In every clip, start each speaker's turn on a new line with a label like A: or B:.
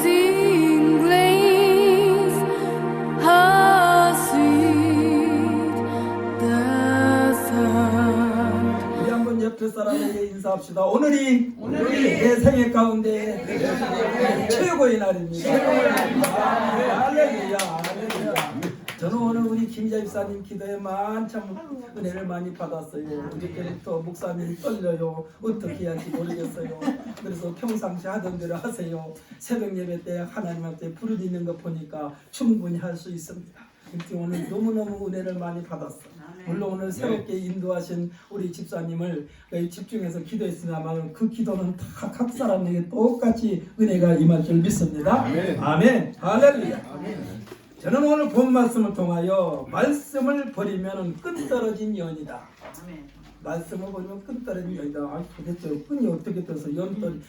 A: Amazing grace, how sweet the sound.
B: 우리 한번 옆에 사람에게 인사합시다. 오늘이 내 생애 가운데 최고의 날입니다. 할렐루야, 할렐루야. 저는 오늘 우리 김자 집사님 기도에 만참 은혜를 많이 받았어요. 어저께부터 목사님이 떨려요. 어떻게 해야 할지 모르겠어요. 그래서 평상시 하던 대로 하세요. 새벽 예배 때 하나님한테 부르짖는 거 보니까 충분히 할 수 있습니다. 오늘 너무너무 은혜를 많이 받았어요. 물론 오늘 새롭게 인도하신 우리 집사님을 집중해서 기도했으나만 그 기도는 다 각 사람에게 똑같이 은혜가 임할 줄 믿습니다. 아멘. 할렐루야. 저는 오늘 본 말씀을 통하여 말씀을 버리면 끈 떨어진 연이다. 말씀을 버리면 끈 떨어진 연이다. 아, 도대체 끈이 어떻게 떠서 끈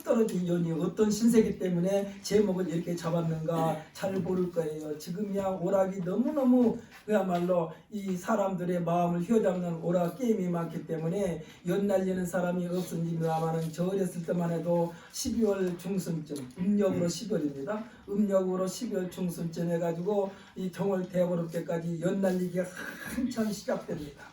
B: 떨어진 연이 어떤 신세기 때문에 제목을 이렇게 잡았는가 잘 모를 거예요. 지금이야 오락이 너무너무 그야말로 이 사람들의 마음을 휘어잡는 오락 게임이 많기 때문에 연 날리는 사람이 없습니다만은 저 어렸을 때만 해도 12월 중순쯤 음력으로 10월입니다. 음력으로 12월 중순쯤 해가지고 이 정월 대보름 때까지 연 날리기가 한참 시작됩니다.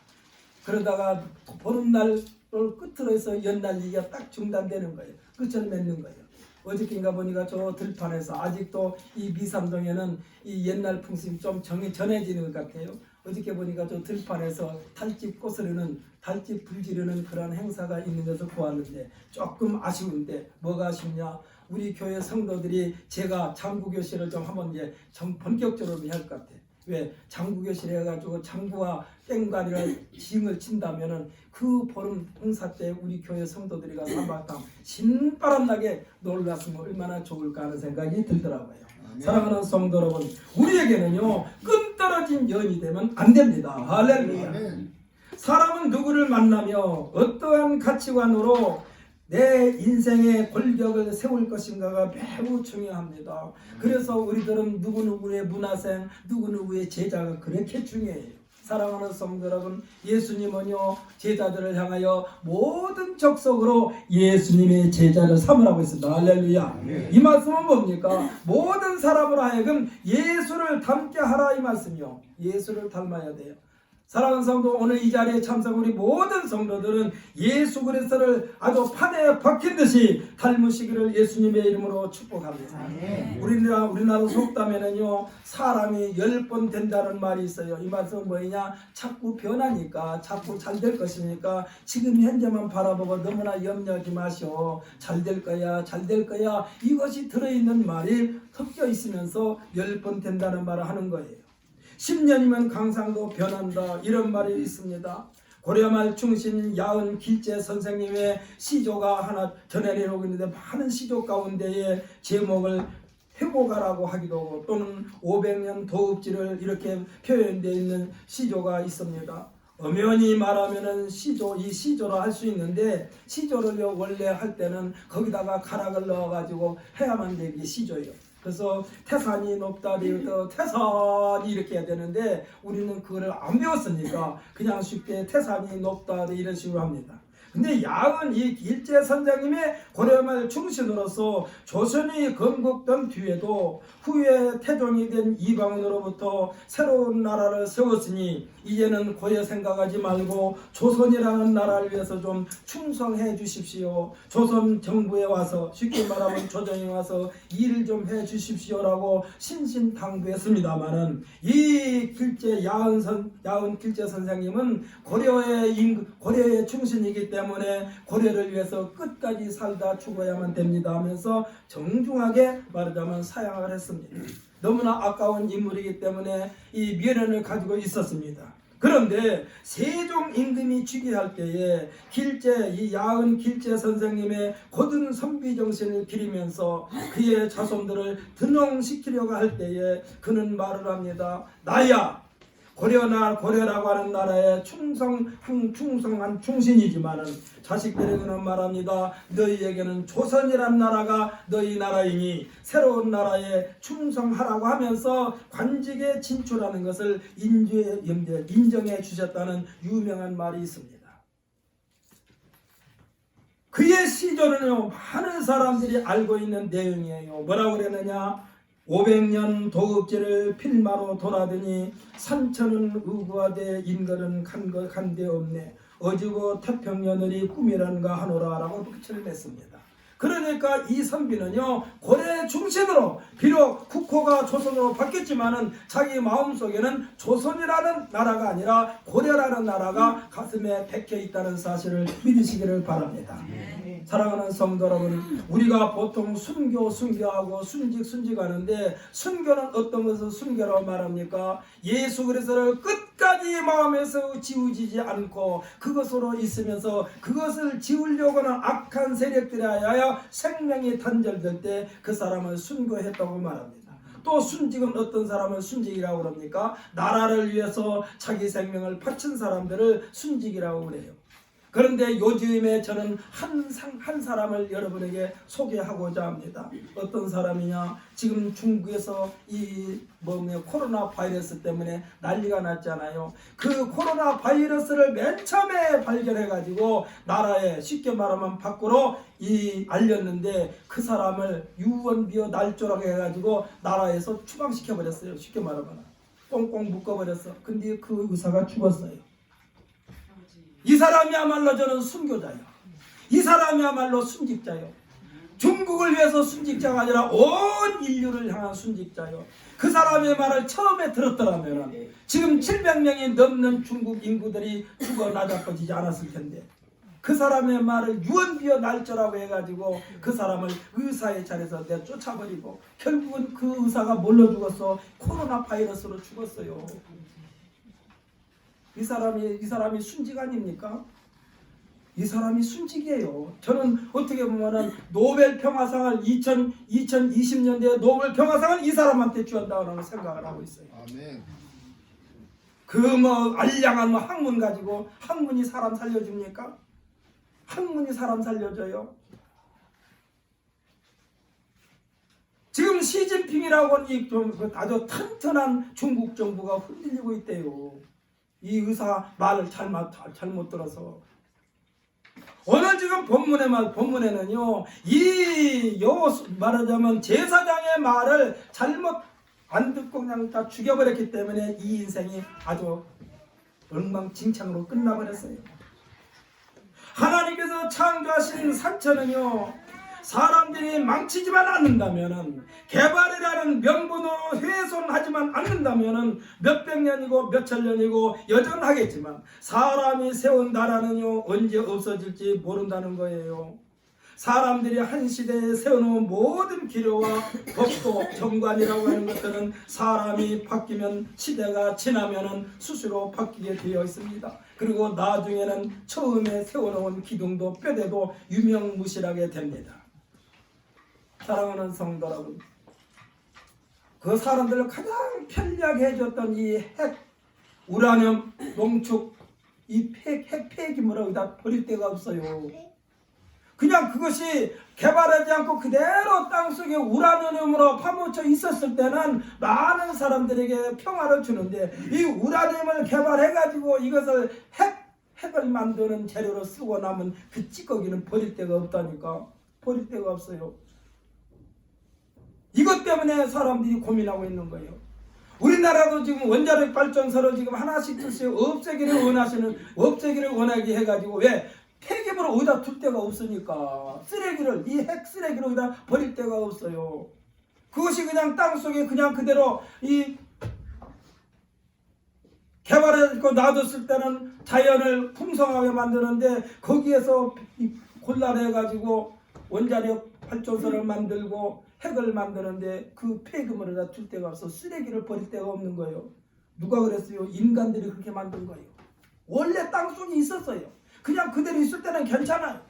B: 그러다가 보름날 끝으로 해서 연 날리기가 딱 중단되는 거예요. 끝을 맺는 거예요. 어저께인가 보니까 저 들판에서 아직도 이 미삼동에는 이 옛날 풍습이 좀 전해지는 것 같아요. 어저께 보니까 저 들판에서 달집 꼬스르는 달집 불지르는 그런 행사가 있는 것을 보았는데 조금 아쉬운데 뭐가 아쉽냐? 우리 교회 성도들이 제가 장구교실을 좀 한번 이제 좀 본격적으로 해야 할 것 같아요. 왜 장구교실 해가지고 장구와 땡가리를 징을 친다면은 그 보름 행사 때 우리 교회 성도들이 가서 한바탕 신바람나게 놀랐으면 얼마나 좋을까 하는 생각이 들더라고요. 사랑하는 성도 여러분, 우리에게는요 끈 떨어진 연이 되면 안 됩니다. 할렐루야. 사람은 누구를 만나며 어떠한 가치관으로 내 인생의 골격을 세울 것인가가 매우 중요합니다. 그래서 우리들은 누구누구의 문화생, 누구누구의 제자가 그렇게 중요해요. 사랑하는 성도 여러분, 예수님은요 제자들을 향하여 모든 적석으로 예수님의 제자를 삼으라고 했습니다. 할렐루야. 이 말씀은 뭡니까? 모든 사람으로 하여금 예수를 닮게 하라 이 말씀이요. 예수를 닮아야 돼요. 사랑하는 성도, 오늘 이 자리에 참석 우리 모든 성도들은 예수 그리스도를 아주 판에 박힌 듯이 닮으시기를 예수님의 이름으로 축복합니다. 우리나라 속담에는요 사람이 10번 된다는 말이 있어요. 이 말씀은 뭐냐? 자꾸 변하니까 자꾸 잘 될 것이니까 지금 현재만 바라보고 너무나 염려하지 마시오. 잘 될 거야, 잘 될 거야. 이것이 들어있는 말이 섞여 있으면서 10번 된다는 말을 하는 거예요. 10년이면 강상도 변한다 이런 말이 있습니다. 고려말 충신 야은 길재 선생님의 시조가 하나 전해내려고 있는데 많은 시조 가운데에 제목을 회복하라고 하기도 하고 또는 500년 도읍지를 이렇게 표현되어 있는 시조가 있습니다. 엄연히 말하면은 시조, 이 시조로 할 수 있는데 시조를요 원래 할 때는 거기다가 가락을 넣어가지고 해야만 되기 시조예요. 그래서 태산이 높다 되어서 태산이 이렇게 해야 되는데 우리는 그거를 안 배웠으니까 그냥 쉽게 태산이 높다 이런 식으로 합니다. 근데 야은 이 길재 선장님의 고려말 충신으로서 조선이 건국된 뒤에도 후에 태종이 된 이방원으로부터 새로운 나라를 세웠으니 이제는 고여 생각하지 말고 조선이라는 나라를 위해서 좀 충성해 주십시오. 조선 정부에 와서 쉽게 말하면 조정에 와서 일을 좀 해 주십시오라고 신신당부했습니다마는 이 길재 야은 길재 선생님은 고려의 충신이기 때문에 고려를 위해서 끝까지 살다 죽어야만 됩니다 하면서 정중하게 말하자면 사양을 했습니다. 너무나 아까운 인물이기 때문에 이 미련을 가지고 있었습니다. 그런데 세종 임금이 즉위할 때에 이 야은 길재 선생님의 고든 선비 정신을 기리면서 그의 자손들을 등용시키려고 할 때에 그는 말을 합니다. 나야 고려라고 하는 나라에 충성한 충신이지만은 자식들에게는 말합니다. 너희에게는 조선이란 나라가 너희 나라이니 새로운 나라에 충성하라고 하면서 관직에 진출하는 것을 인정해 주셨다는 유명한 말이 있습니다. 그의 시조는요 많은 사람들이 알고 있는 내용이에요. 뭐라고 그랬느냐? 500년 도읍지를 필마로 돌아더니 산천은 의구하되 인걸은 간데 없네. 어지고 태평년을이 꿈이란가 하노라 라고 끝을 냈습니다. 그러니까 이 선비는요 고려 중심으로 비록 국호가 조선으로 바뀌었지만은 자기 마음속에는 조선이라는 나라가 아니라 고려라는 나라가 가슴에 박혀 있다는 사실을 믿으시기를 바랍니다. 사랑하는 성도 여러분, 우리가 보통 순교하고 순직하는데 순교는 어떤 것을 순교라고 말합니까? 예수 그리스도를 끝까지 마음에서 지우지지 않고 그것으로 있으면서 그것을 지우려고 하는 악한 세력들에 하여 생명이 단절될 때 그 사람을 순교했다고 말합니다. 또 순직은 어떤 사람을 순직이라고 그럽니까? 나라를 위해서 자기 생명을 바친 사람들을 순직이라고 그래요. 그런데 요즘에 저는 한 사람을 여러분에게 소개하고자 합니다. 어떤 사람이냐? 지금 중국에서 코로나 바이러스 때문에 난리가 났잖아요. 그 코로나 바이러스를 맨 처음에 발견해가지고 나라에 쉽게 말하면 밖으로 알렸는데 그 사람을 유언비어 날조라고 해가지고 나라에서 추방시켜버렸어요. 쉽게 말하면 꽁꽁 묶어버렸어. 근데 그 의사가 죽었어요. 이 사람이야말로 저는 순교자요. 이 사람이야말로 순직자요. 중국을 위해서 순직자가 아니라 온 인류를 향한 순직자요. 그 사람의 말을 처음에 들었더라면 지금 700명이 넘는 중국 인구들이 죽어 나자빠지지 않았을 텐데 그 사람의 말을 유언비어 날조라고 해가지고 그 사람을 의사의 자리에서 내가 쫓아버리고 결국은 그 의사가 뭘로 죽었어? 코로나 바이러스로 죽었어요. 이 사람이 순직 아닙니까? 이 사람이 순직이에요. 저는 어떻게 보면은 노벨 평화상을 2020년대에 노벨 평화상을 이 사람한테 주었다고 생각을 하고 있어요.
C: 아멘.
B: 그 알량한 학문 가지고 학문이 사람 살려줍니까? 학문이 사람 살려줘요. 지금 시진핑이라고 하는 좀 아주 튼튼한 중국 정부가 흔들리고 있대요. 이 의사 말을 잘못 들어서 오늘 지금 본문에는요 말하자면 제사장의 말을 잘못 안 듣고 그냥 다 죽여버렸기 때문에 이 인생이 아주 엉망진창으로 끝나버렸어요. 하나님께서 창조하신 산천은요 사람들이 망치지만 않는다면은 개발이라는 명분으로 훼손하지만 않는다면은 몇백 년이고 몇천 년이고 여전하겠지만 사람이 세운 나라는요 언제 없어질지 모른다는 거예요. 사람들이 한 시대에 세워놓은 모든 기료와 법도 정관이라고 하는 것들은 사람이 바뀌면 시대가 지나면은 스스로 바뀌게 되어 있습니다. 그리고 나중에는 처음에 세워놓은 기둥도 뼈대도 유명무실하게 됩니다. 사랑하는 성도 여러분, 그 사람들을 가장 편리하게 해줬던 이 핵, 우라늄, 농축, 이 핵 폐기물을 다 버릴 데가 없어요. 그냥 그것이 개발하지 않고 그대로 땅속에 우라늄으로 파묻혀 있었을 때는 많은 사람들에게 평화를 주는데 이 우라늄을 개발해가지고 이것을 핵을 만드는 재료로 쓰고 남은 그 찌꺼기는 버릴 데가 없다니까. 버릴 데가 없어요. 이것 때문에 사람들이 고민하고 있는 거예요. 우리나라도 지금 원자력 발전소를 지금 하나씩 둘씩 없애기를 원하게 해가지고 왜? 폐기물을 어디다 둘 데가 없으니까 이 핵 쓰레기를 어디다 버릴 데가 없어요. 그것이 그냥 땅속에 그냥 그대로 개발해서 놔뒀을 때는 자연을 풍성하게 만드는데 거기에서 곤란해가지고 원자력 발전소를 만들고 핵을 만드는데 그 폐기물을 다 둘 데가 없어 쓰레기를 버릴 데가 없는 거예요. 누가 그랬어요? 인간들이 그렇게 만든 거예요. 원래 땅속에 있었어요. 그냥 그대로 있을 때는 괜찮아요.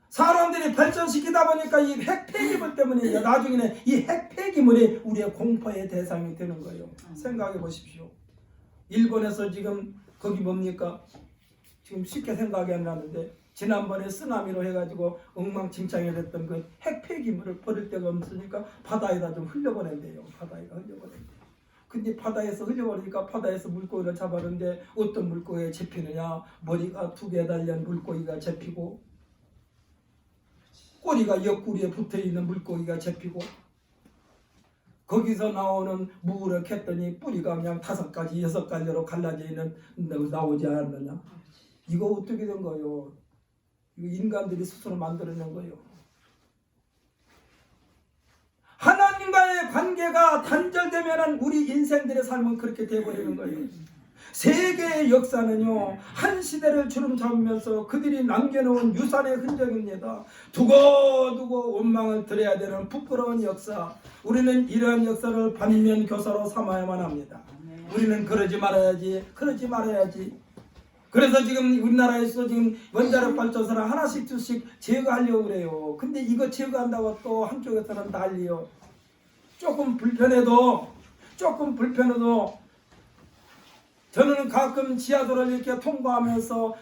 B: 사람들이 발전시키다 보니까 이 핵 폐기물 때문에 나중에는 이 핵 폐기물이 우리의 공포의 대상이 되는 거예요. 생각해 보십시오. 일본에서 지금 거기 뭡니까? 지금 쉽게 생각이 안 나는데 지난번에 쓰나미로 해가지고 엉망진창이 됐던 그 핵 폐기물을 버릴 데가 없으니까 바다에다 좀 흘려보낸대요. 바다에다 흘려보낸대요. 근데 바다에서 흘려버리니까 바다에서 물고기를 잡았는데 어떤 물고기가 잡히느냐? 머리가 2개 달린 물고기가 잡히고 꼬리가 옆구리에 붙어있는 물고기가 잡히고 거기서 나오는 무를 캤더니 뿌리가 그냥 5가지 6가지로 갈라져 있는 나오지 않았느냐. 이거 어떻게 된 거요? 이거 인간들이 스스로 만들어낸 거예요. 하나님과의 관계가 단절되면 우리 인생들의 삶은 그렇게 되어버리는 거예요. 세계의 역사는요, 한 시대를 주름잡으면서 그들이 남겨놓은 유산의 흔적입니다. 두고두고 원망을 드려야 되는 부끄러운 역사. 우리는 이러한 역사를 반면교사로 삼아야만 합니다. 우리는 그러지 말아야지. 그래서 지금 우리나라에서 지금 원자력 발전소를 하나씩 둘씩 제거하려고 그래요. 근데 이거 제거한다고 또 한쪽에서는 난리요. 조금 불편해도 저는 가끔 지하도를 이렇게 통과하면서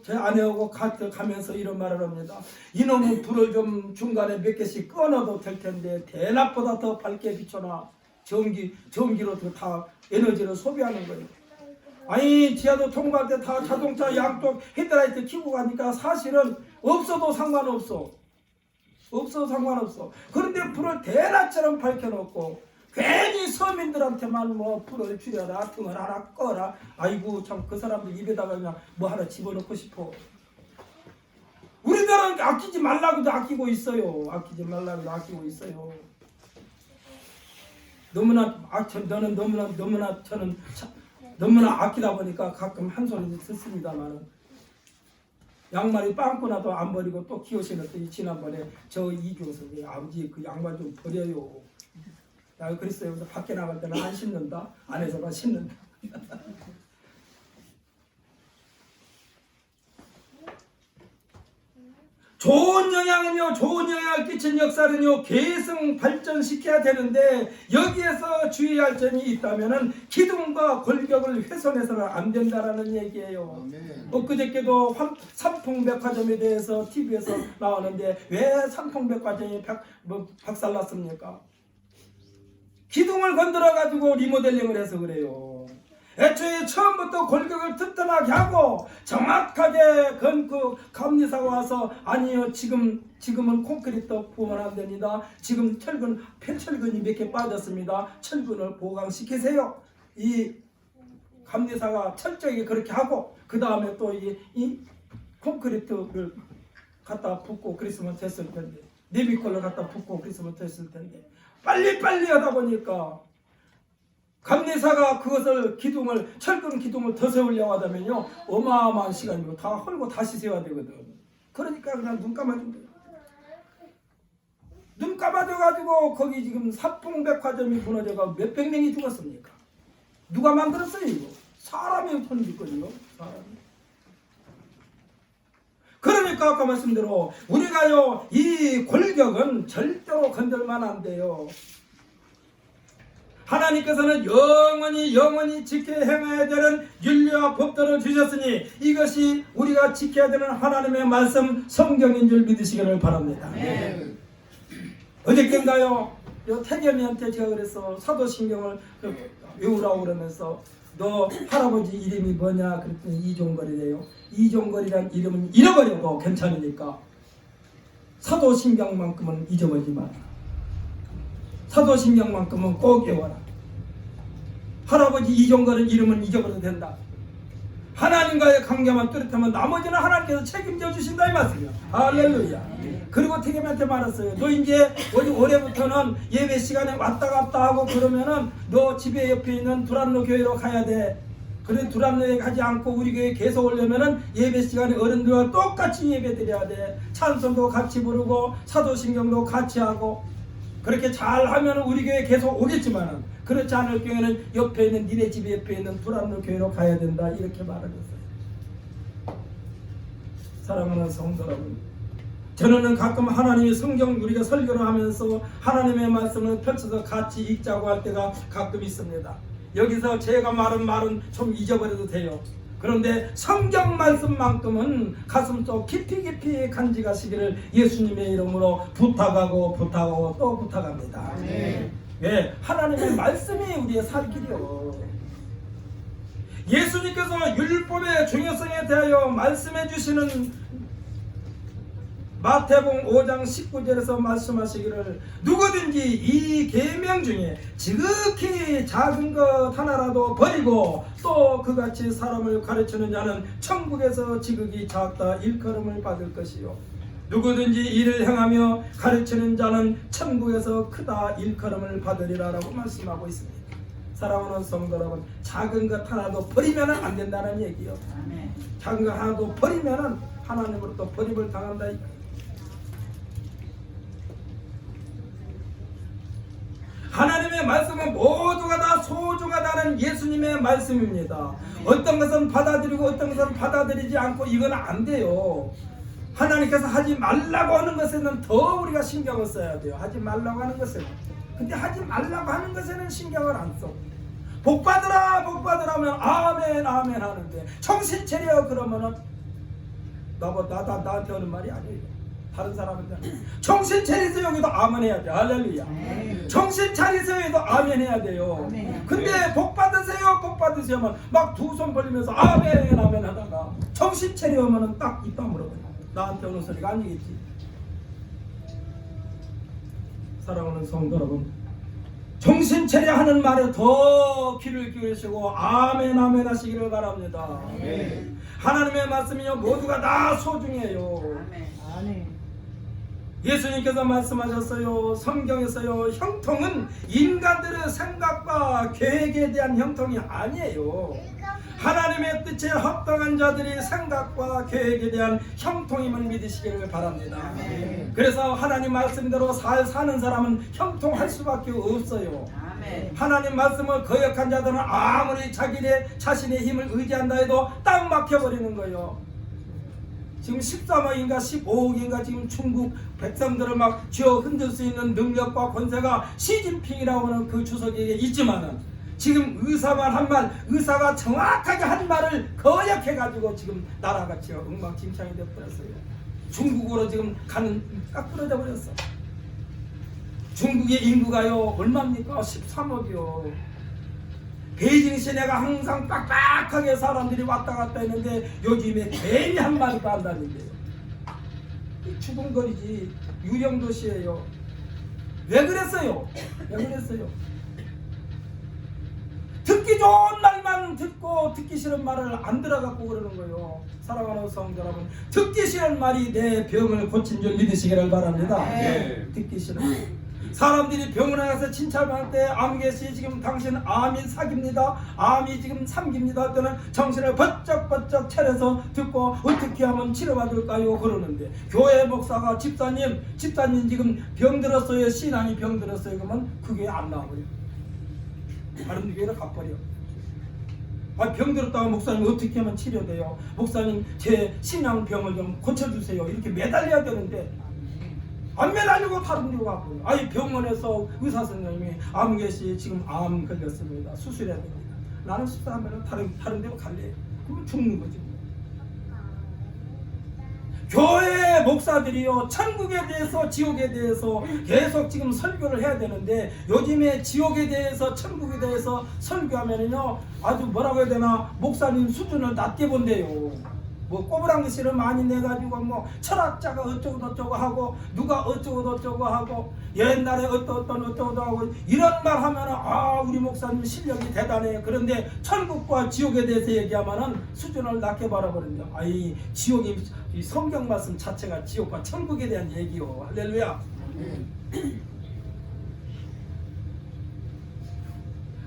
B: 제 아내하고 가면서 이런 말을 합니다. 이놈의 불을 좀 중간에 몇 개씩 끊어도 될 텐데 대낮보다 더 밝게 비춰놔. 전기로 다 에너지를 소비하는 거예요. 아니 지하도 통과할 때 다 자동차 양쪽 헤드라이트 켜고 가니까 사실은 없어도 상관없어. 그런데 불을 대낮처럼 밝혀놓고 괜히 서민들한테만 뭐 불을 줄여라, 등을 하나 꺼라. 아이고 참 그 사람들 입에다가 그냥 뭐 하나 집어넣고 싶어. 우리들은 아끼지 말라고도 아끼고 있어요. 너무나 아끼다 보니까 가끔 한 소리 듣습니다만 양말이 빵꾸 나도 안 버리고 또 기어 신었더니 지난번에 저 이교수님 아버지 그 양말 좀 버려요. 나 그랬어요. 그래서 밖에 나갈 때는 안 신는다. 안에서만 신는다. 좋은 영향을 끼친 역사는요 계속 발전시켜야 되는데 여기에서 주의할 점이 있다면은 기둥과 골격을 훼손해서는 안 된다라는 얘기예요. 엊그저께도 삼풍백화점에 대해서 TV에서 나오는데 왜 삼풍백화점이 박살났습니까? 기둥을 건드려가지고 리모델링을 해서 그래요. 애초에 처음부터 골격을 튼튼하게 하고 정확하게 그 감리사가 와서 아니요 지금은 콘크리트 부으면 안 됩니다. 지금 폐철근이 몇 개 빠졌습니다. 철근을 보강시키세요. 이 감리사가 철저하게 그렇게 하고 그 다음에 또 이 콘크리트를 갖다 붓고 그랬으면 됐을 텐데 네비컬을 갖다 붓고 그랬으면 됐을 텐데 빨리 하다 보니까 감리사가 그것을 철근 기둥을 더 세우려고 하다면요 어마어마한 시간이고 다 헐고 다시 세워야 되거든. 그러니까 그냥 눈 감아주면 돼요. 눈 감아줘가지고 거기 지금 삼풍백화점이 무너져가 몇백 명이 죽었습니까? 누가 만들었어요 이거? 사람이 손짓거리요. 그러니까 아까 말씀대로 우리가요 이 골격은 절대로 건들면 안 돼요. 하나님께서는 영원히 지켜 행해야 되는 윤리와 법도를 주셨으니 이것이 우리가 지켜야 되는 하나님의 말씀 성경인 줄 믿으시기를 바랍니다. 네. 어저께인가요? 태겸이한테 제가 그래서 사도신경을 외우라고 그러면서 너 할아버지 이름이 뭐냐 그랬더니 이종걸이래요. 이종걸이란 이름은 잃어버려도 괜찮으니까 사도신경만큼은 잊어버리지 마라. 사도신경만큼은 꼭 외워라. 할아버지 이종걸은 이름은 잊어버려도 된다. 하나님과의 관계만 뚜렷하면 나머지는 하나님께서 책임져 주신다 이 말씀이야. 할렐루야. 그리고 태겸한테 말했어요. 너 이제 올해부터는 예배 시간에 왔다 갔다 하고 그러면은 너 집에 옆에 있는 두란노 교회로 가야 돼. 그래 두란노에 가지 않고 우리 교회에 계속 오려면은 예배 시간에 어른들과 똑같이 예배 드려야 돼. 찬송도 같이 부르고 사도신경도 같이 하고 그렇게 잘 하면 우리 교회에 계속 오겠지만은 그렇지 않을 경우에는 옆에 있는 니네 집 옆에 있는 두란노 교회로 가야 된다 이렇게 말을 했어요. 사랑하는 성도 여러분, 저는 가끔 하나님의 성경 우리가 설교를 하면서 하나님의 말씀을 펼쳐서 같이 읽자고 할 때가 가끔 있습니다. 여기서 제가 말은 좀 잊어버려도 돼요. 그런데 성경 말씀만큼은 가슴속 깊이 간직하시기를 예수님의 이름으로 부탁하고 또 부탁합니다. 왜? 하나님의 말씀이 우리의 살길이요. 예수님께서 율법의 중요성에 대하여 말씀해 주시는 마태복음 5장 19절에서 말씀하시기를 누구든지 이 계명 중에 지극히 작은 것 하나라도 버리고 또 그같이 사람을 가르치는 자는 천국에서 지극히 작다 일컬음을 받을 것이요 누구든지 이를 행하며 가르치는 자는 천국에서 크다 일컬음을 받으리라 라고 말씀하고 있습니다. 사랑하는 성도 여러분, 작은 것 하나도 버리면 안 된다는 얘기요. 작은 것 하나도 버리면 하나님으로부터 버림을 당한다. 하나님의 말씀은 모두가 다 소중하다는 예수님의 말씀입니다. 어떤 것은 받아들이고 어떤 것은 받아들이지 않고 이건 안 돼요. 하나님께서 하지 말라고 하는 것에는 더 우리가 신경을 써야 돼요. 하지 말라고 하는 것에는. 근데 하지 말라고 하는 것에는 신경을 안 써. 복 받으라 복 받으라 하면 아멘 아멘 하는데 정신 차려 그러면은 나한테 하는 말이 아니에요. 다른 사람한테 정신 차리세요 여기도 아멘 해야 돼. 할렐루야. 정신 차리세요 여기도 아멘 해야 돼요. 근데 복 받으세요 복 받으세요 하면 막 두 손 벌리면서 아멘 아멘 하다가 정신 차려 하면은 딱 입 다물어 버려. 나한테 오는 소리가 아니겠지. 사랑하는 성도 여러분, 정신 차려 하는 말에 더 귀를 기울이시고 아멘 아멘 하시기를 바랍니다. 아멘. 하나님의 말씀이요 모두가 다 소중해요. 아멘. 예수님께서 말씀하셨어요. 성경에서요 형통은 인간들의 생각과 계획에 대한 형통이 아니에요. 하나님의 뜻에 합당한 자들이 생각과 계획에 대한 형통임을 믿으시기를 바랍니다. 아멘. 그래서 하나님 말씀대로 사는 사람은 형통할 수밖에 없어요. 아멘. 하나님 말씀을 거역한 자들은 아무리 자신의 힘을 의지한다 해도 딱 막혀버리는 거예요. 지금 13억인가 15억인가 지금 중국 백성들을 막 쥐어 흔들 수 있는 능력과 권세가 시진핑이라고 하는 그 주석에게 있지만은 지금 의사만 한 말, 의사가 정확하게 한 말을 거역해가지고 지금 나라가 지금 엉망진창이 되어버렸어요. 중국으로 지금 가는 딱 부러져 버렸어. 중국의 인구가요 얼마입니까? 13억이요. 베이징 시내가 항상 빡빡하게 사람들이 왔다 갔다 했는데 요즘에 괜히 한 마디도 안 다닌대요. 추궁거리지 유령도시예요. 왜 그랬어요? 왜 그랬어요? 듣기 좋은 말만 듣고 듣기 싫은 말을 안 들어갖고 그러는 거예요. 사랑하는 성도 여러분, 듣기 싫은 말이 내 병을 고친 줄 믿으시기를 바랍니다. 네. 듣기 싫은 사람들이 병원에 가서 진찰할 때 암개씨 지금 당신 암이 사기입니다. 암이 지금 삼깁니다. 때는 정신을 번쩍번쩍 차려서 듣고 어떻게 하면 치료받을까요? 그러는데 교회 목사가 집사님 지금 병 들었어요. 신앙이 병 들었어요. 그러면 그게 안 나와버려요. 다른 교회로 가버려. 병 들었다가 목사님 어떻게 하면 치료돼요? 목사님 제 신앙병을 좀 고쳐주세요. 이렇게 매달려야 되는데 안 매달리고 다른 데로 가버려. 병원에서 의사 선생님이 암개씨 지금 암 걸렸습니다. 수술해야 됩니다. 나는 수술하면 다른 데로 갈래. 그러면 죽는 거지. 교회 목사들이요 천국에 대해서 지옥에 대해서 계속 지금 설교를 해야 되는데 요즘에 지옥에 대해서 천국에 대해서 설교하면은요 아주 뭐라고 해야 되나 목사님 수준을 낮게 본대요. 뭐 꼬부랑지를 많이 내가지고 뭐 철학자가 어쩌고 저쩌고 하고 누가 어쩌고 저쩌고 하고 옛날에 어쩌고 하고 이런 말 하면은 우리 목사님 실력이 대단해. 그런데 천국과 지옥에 대해서 얘기하면은 수준을 낮게 바라버린다. 지옥이 이 성경 말씀 자체가 지옥과 천국에 대한 얘기요. 할렐루야.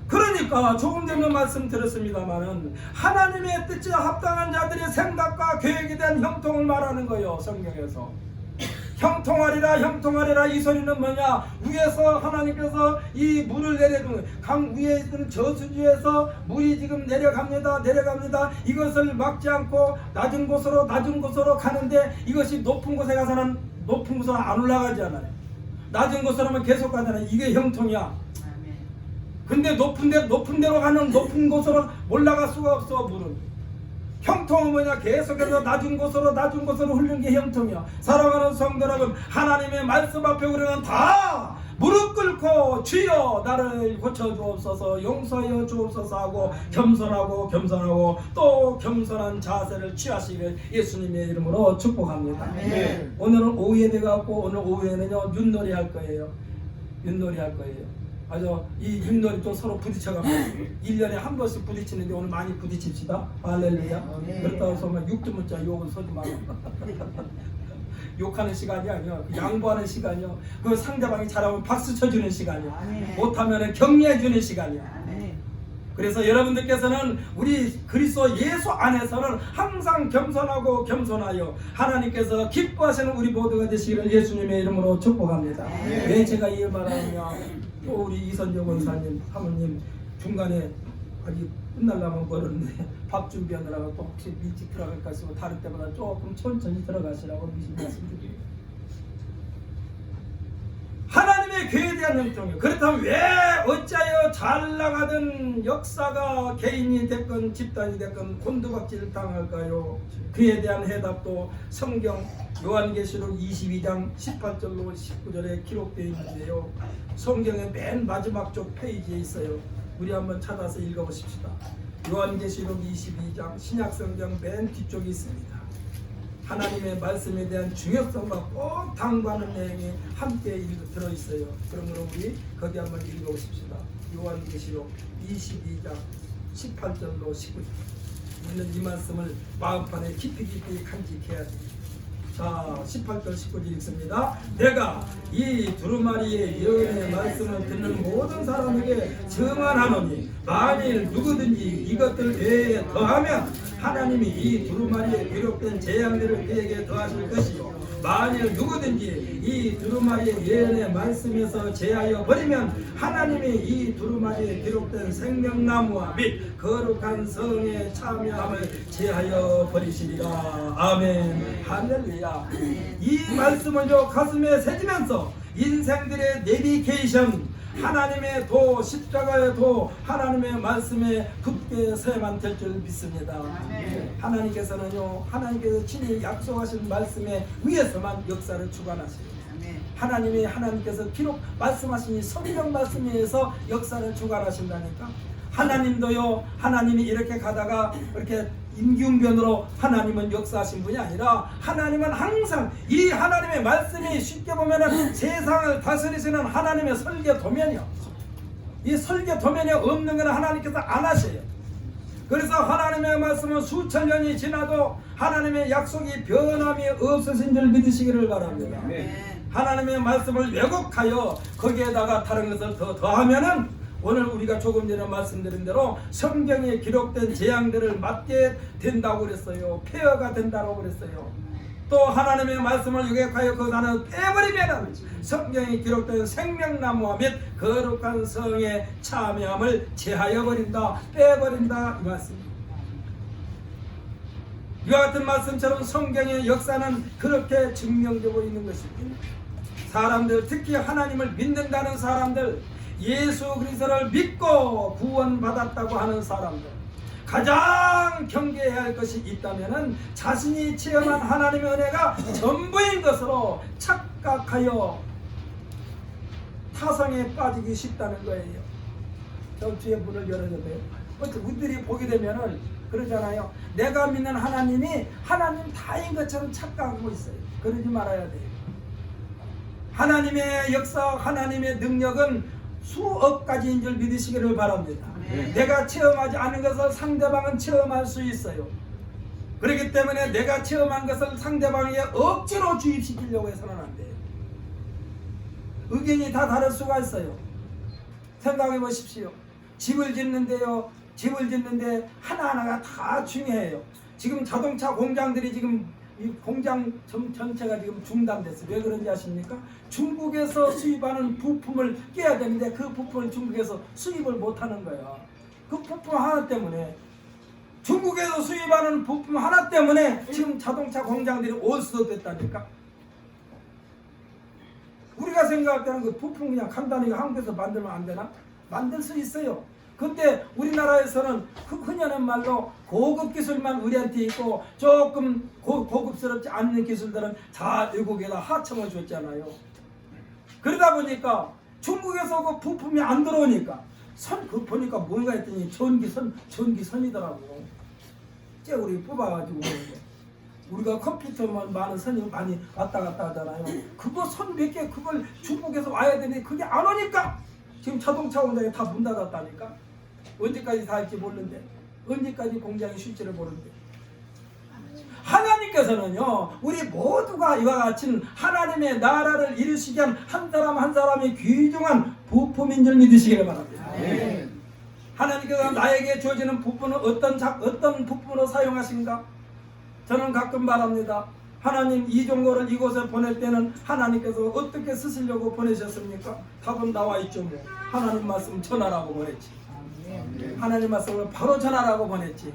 B: 그러니까 조금 전에 말씀 드렸습니다마는 하나님의 뜻에 합당한 자들의 생각과 계획에 대한 형통을 말하는 거예요. 성경에서 형통하리라 이 소리는 뭐냐? 위에서 하나님께서 이 물을 내려주는 강 위에 있는 저수지에서 물이 지금 내려갑니다. 이것을 막지 않고 낮은 곳으로 가는데 이것이 높은 곳에 가서는 높은 곳으로 안 올라가잖아요. 낮은 곳으로만 계속 가잖아요. 이게 형통이야. 근데 높은 데로 가는 높은 곳으로 올라갈 수가 없어. 물은 형통은 뭐냐? 계속해서 낮은 곳으로 흐르는 게 형통이야. 사랑하는 성도 여러분, 하나님의 말씀 앞에 우리는 다 무릎 꿇고 주여 나를 고쳐주옵소서, 용서하여 주옵소서 하고 겸손하고 또 겸손한 자세를 취하시기를 예수님의 이름으로 축복합니다.
C: 네.
B: 오늘은 오후에 돼갖고 오늘 오후에는요 윷놀이 할 거예요. 아주 이 윷놀이도 서로 부딪혀가지고 1년에 한 번씩 부딪히는데 오늘 많이 부딪힙시다. 할렐루야. 그렇다고 해서 막 6주문자 욕은 서지 마라. 욕하는 시간이 아니야. 양보하는 시간이요. 그 상대방이 잘하면 박수 쳐주는 시간이야. 못하면 격려해주는 시간이야. 그래서 여러분들께서는 우리 그리스도 예수 안에서는 항상 겸손하여 하나님께서 기뻐하시는 우리 모두가 되시기를 예수님의 이름으로 축복합니다. 왜 제가 이 말을 하냐? 또 우리 이선정 원사님, 사모님 중간에 아직 끝날라면 멀었는데 밥 준비하느라고 또 혹시 일찍 들어갈까 싶으면 다른 때보다 조금 천천히 들어가시라고 말씀드립니다. 하나님의 교회에 대한 형통이요. 그렇다면 왜 어찌하여 잘 나가던 역사가 개인이 됐건 집단이 됐건 곤두박질을 당할까요? 그에 대한 해답도 성경 요한계시록 22장 18절로 19절에 기록되어 있는데요. 성경의 맨 마지막 쪽 페이지에 있어요. 우리 한번 찾아서 읽어보십시다. 요한계시록 22장 신약성경 맨 뒤쪽에 있습니다. 하나님의 말씀에 대한 중요성과 꼭 당부하는 내용이 함께 들어있어요. 그러므로 우리 거기 한번 읽어보십시다. 요한계시록 22장 18절로 19절. 우리는 이 말씀을 마음판에 깊이 간직해야 돼요. 자, 18절 19절 읽습니다. 내가 이 두루마리의 예언의 말씀을 듣는 모든 사람에게 증언하노니 만일 누구든지 이것들 외에 더하면 하나님이 이 두루마리에 기록된 재앙들을 그에게 더하실 것이요 만일 누구든지 이 두루마리의 예언의 말씀에서 제하여 버리면 하나님이 이 두루마리에 기록된 생명나무와 및 거룩한 성에 참여함을 제하여 버리시리라. 아멘. 할렐루야. 이 말씀을요 가슴에 새기면서 인생들의 내비게이션 하나님의 도, 십자가의 도, 하나님의 말씀에 굳게 서야만 될 줄 믿습니다. 하나님께서는요, 하나님께서 친히 약속하신 말씀에 위에서만 역사를 주관하시고 하나님께서 기록 말씀하신 이 성경 말씀에 의해서 역사를 주관하신다니까. 하나님도요, 하나님이 이렇게 가다가 이렇게 임기응변으로 하나님은 역사하신 분이 아니라 하나님은 항상 이 하나님의 말씀이 쉽게 보면은 세상을 다스리시는 하나님의 설계 도면이요. 이 설계 도면이 없는 건 하나님께서 안 하셔요. 그래서 하나님의 말씀은 수천 년이 지나도 하나님의 약속이 변함이 없으신 줄 믿으시기를 바랍니다. 하나님의 말씀을 왜곡하여 거기에다가 다른 것을 더하면은 오늘 우리가 조금 전에 말씀드린 대로 성경에 기록된 재앙들을 맞게 된다고 그랬어요. 폐허가 된다고 그랬어요. 또 하나님의 말씀을 요격하여 그 단어 빼버리면 성경에 기록된 생명나무와 및 거룩한 성에 참여함을 제하여 버린다, 빼버린다 이 말씀입니다. 이와 같은 말씀처럼 성경의 역사는 그렇게 증명되고 있는 것입니다. 사람들, 특히 하나님을 믿는다는 사람들, 예수 그리스도를 믿고 구원받았다고 하는 사람들, 가장 경계해야 할 것이 있다면 자신이 체험한 하나님의 은혜가 전부인 것으로 착각하여 타성에 빠지기 쉽다는 거예요. 저 주의 문을 열어줘도 돼요. 우리들이 보게 되면은 그러잖아요. 내가 믿는 하나님이 하나님 다인 것처럼 착각하고 있어요. 그러지 말아야 돼요. 하나님의 역사, 하나님의 능력은 수억 가지인 줄 믿으시기를 바랍니다. 내가 체험하지 않은 것을 상대방은 체험할 수 있어요. 그렇기 때문에 내가 체험한 것을 상대방에게 억지로 주입시키려고 해서는 안 돼요. 의견이 다 다를 수가 있어요. 생각해 보십시오. 집을 짓는데 하나하나가 다 중요해요. 지금 자동차 공장들이 지금 이 공장 전체가 지금 중단됐어요. 왜 그런지 아십니까? 중국에서 수입하는 부품을 깨야 되는데 그 부품을 중국에서 수입을 못하는 거예요. 그 부품 하나 때문에, 중국에서 수입하는 부품 하나 때문에 지금 자동차 공장들이 올 수도 됐다니까. 우리가 생각할 때는 그 부품 그냥 간단히 한국에서 만들면 안 되나? 만들 수 있어요. 근데 우리나라에서는 흔히하는 말로 고급 기술만 우리한테 있고 조금 고급스럽지 않는 기술들은 다 외국에다 하청을 줬잖아요. 그러다 보니까 중국에서 그 부품이 안 들어오니까 그 보니까 뭔가 했더니 전기선이더라고. 쟤 우리 뽑아가지고 우리가 컴퓨터만 많은 선이 많이 왔다 갔다 하잖아요. 그거 선 몇 개 그걸 중국에서 와야 되는데 그게 안 오니까 지금 자동차 공장이 다 문 닫았다니까. 언제까지 다 할지 모르는데, 언제까지 공장이 쉴지를 모르는데, 하나님께서는요 우리 모두가 이와 같이 하나님의 나라를 이루시기 위한 한 사람 한 사람이 귀중한 부품인 줄 믿으시기를 바랍니다.
C: 네.
B: 하나님께서 나에게 주어지는 부품은 어떤 부품으로 사용하신가? 저는 가끔 말합니다. 하나님 이종호를 이곳에 보낼 때는 하나님께서 어떻게 쓰시려고 보내셨습니까? 답은 나와 있죠. 뭐. 하나님 말씀 전하라고 보냈지. 하나님 말씀을 바로 전하라고 보냈지.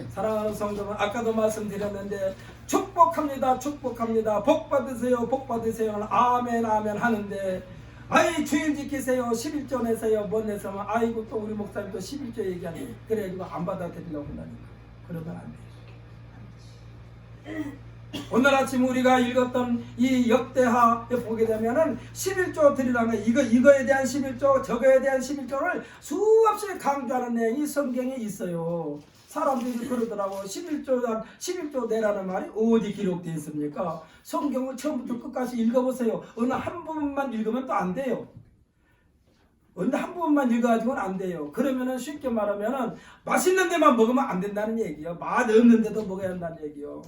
B: 사랑하는 성도는 아까도 말씀드렸는데 축복합니다 축복합니다 복 받으세요 복 받으세요 아멘 아멘 하는데 아이 주일 지키세요 11조 내세요 뭐 내세요 아이고 또 우리 목사님도 11조 얘기하네 그래가지고 안 받아들이려고 한다니까. 그러면 안 돼. 오늘 아침 우리가 읽었던 이 역대하에 보게 되면은 11조 드리라는 이거에 대한 11조 저거에 대한 11조를 수없이 강조하는 내용이 성경에 있어요. 사람들이 그러더라고. 11조 내라는 말이 어디 기록되어 있습니까? 성경을 처음부터 끝까지 읽어보세요. 어느 한 부분만 읽으면 또 안 돼요. 어느 한 부분만 읽어가지고는 안 돼요. 그러면은 쉽게 말하면은 맛있는 데만 먹으면 안 된다는 얘기예요. 맛 없는 데도 먹어야 한다는 얘기예요.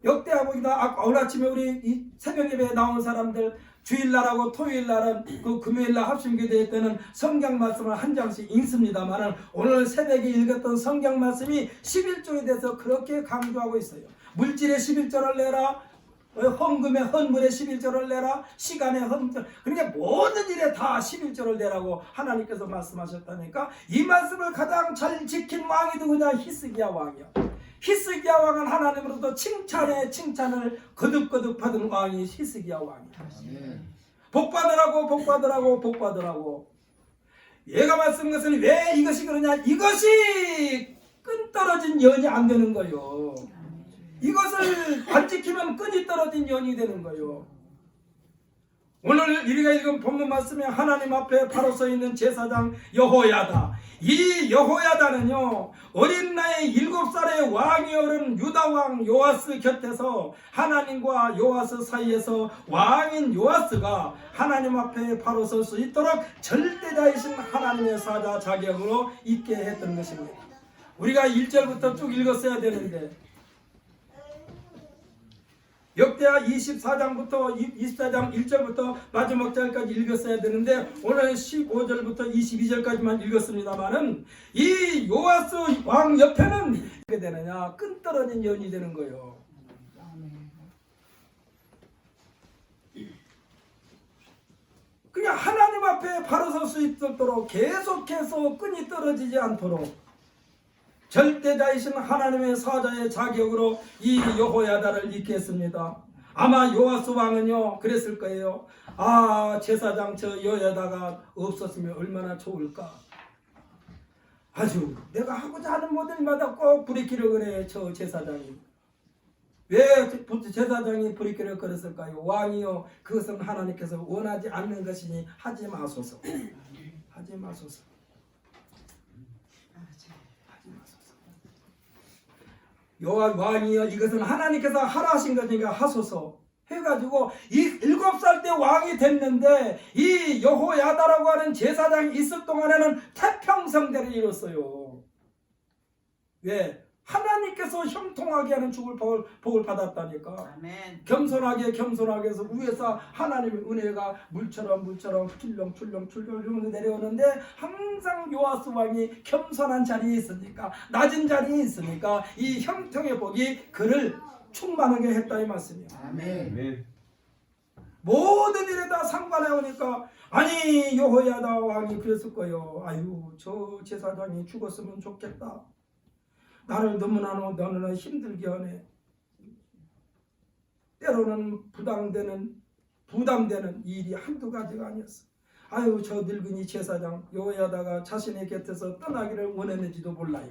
B: 역대하고기다. 아까 오늘 아침에 우리 이 새벽 예배에 나온 사람들 주일날하고 토요일날은 그 금요일날 합심기도회 때는 성경 말씀을 한 장씩 읽습니다만은 오늘 새벽에 읽었던 성경 말씀이 11조에 대해서 그렇게 강조하고 있어요. 물질의 11조를 내라, 헌금의 헌물의 11조를 내라, 시간의 헌물, 그러니까 모든 일에 다 11조를 내라고 하나님께서 말씀하셨다니까. 이 말씀을 가장 잘 지킨 왕이 누구냐? 히스기야 왕이요. 히스기야 왕은 하나님으로부터 칭찬을 거듭거듭 받은 왕이 히스기야 왕이야. 복받으라고. 얘가 말씀한 것은 왜 이것이 그러냐? 이것이 끈 떨어진 연이 안 되는 거요. 이것을 안 지키면 끈이 떨어진 연이 되는 거요. 오늘 우리가 읽은 본문 말씀에 하나님 앞에 바로 서 있는 제사장 여호야다. 이 여호야다는요 어린 나이 7살의 왕이 오른 유다왕 요아스 곁에서 하나님과 요아스 사이에서 왕인 요아스가 하나님 앞에 바로 설 수 있도록 절대자이신 하나님의 사자 자격으로 있게 했던 것입니다. 우리가 1절부터 쭉 읽었어야 되는데 역대하 24장부터 24장 1절부터 마지막 절까지 읽었어야 되는데 오늘 15절부터 22절까지만 읽었습니다만은 이 요아스 왕 옆에는 어떻게 되느냐? 끈 떨어진 연이 되는 거예요. 그냥 하나님 앞에 바로 설 수 있도록 계속해서 끈이 떨어지지 않도록 절대자이신 하나님의 사자의 자격으로 이 여호야다를 있게 했습니다. 아마 요아스 왕은요 그랬을 거예요. 아, 제사장 저 여호야다가 없었으면 얼마나 좋을까. 아주 내가 하고자 하는 모델마다 꼭 부리키를 그래. 저 제사장이 왜 제사장이 부리키를 걸었을까요? 왕이요 그것은 하나님께서 원하지 않는 것이니 하지 마소서. 하지 마소서. 왕이여 이것은 하나님께서 하라 하신 거니까 하소서 해가지고 이 7살 때 왕이 됐는데 이 여호야다라고 하는 제사장이 있을 동안에는 태평성대를 이뤘어요. 왜? 하나님께서 형통하게 하는 죽을 복을 받았다니까.
C: 아멘.
B: 겸손하게 해서 위에서 하나님의 은혜가 물처럼 출렁 내려오는데 항상 요아스 왕이 겸손한 자리에 있으니까, 낮은 자리에 있으니까 이 형통의 복이 그를 충만하게 했다 이 말씀이에요.
C: 아멘.
B: 모든 일에 다 상관해 오니까 아니 여호야다 왕이 그랬을 거예요. 아유 저 제사장이 죽었으면 좋겠다. 나를 너무나 힘들게 하네. 때로는 부담되는 일이 한두 가지가 아니었어. 아유 저 늙은이 제사장 여호야다가 자신의 곁에서 떠나기를 원했는지도 몰라요.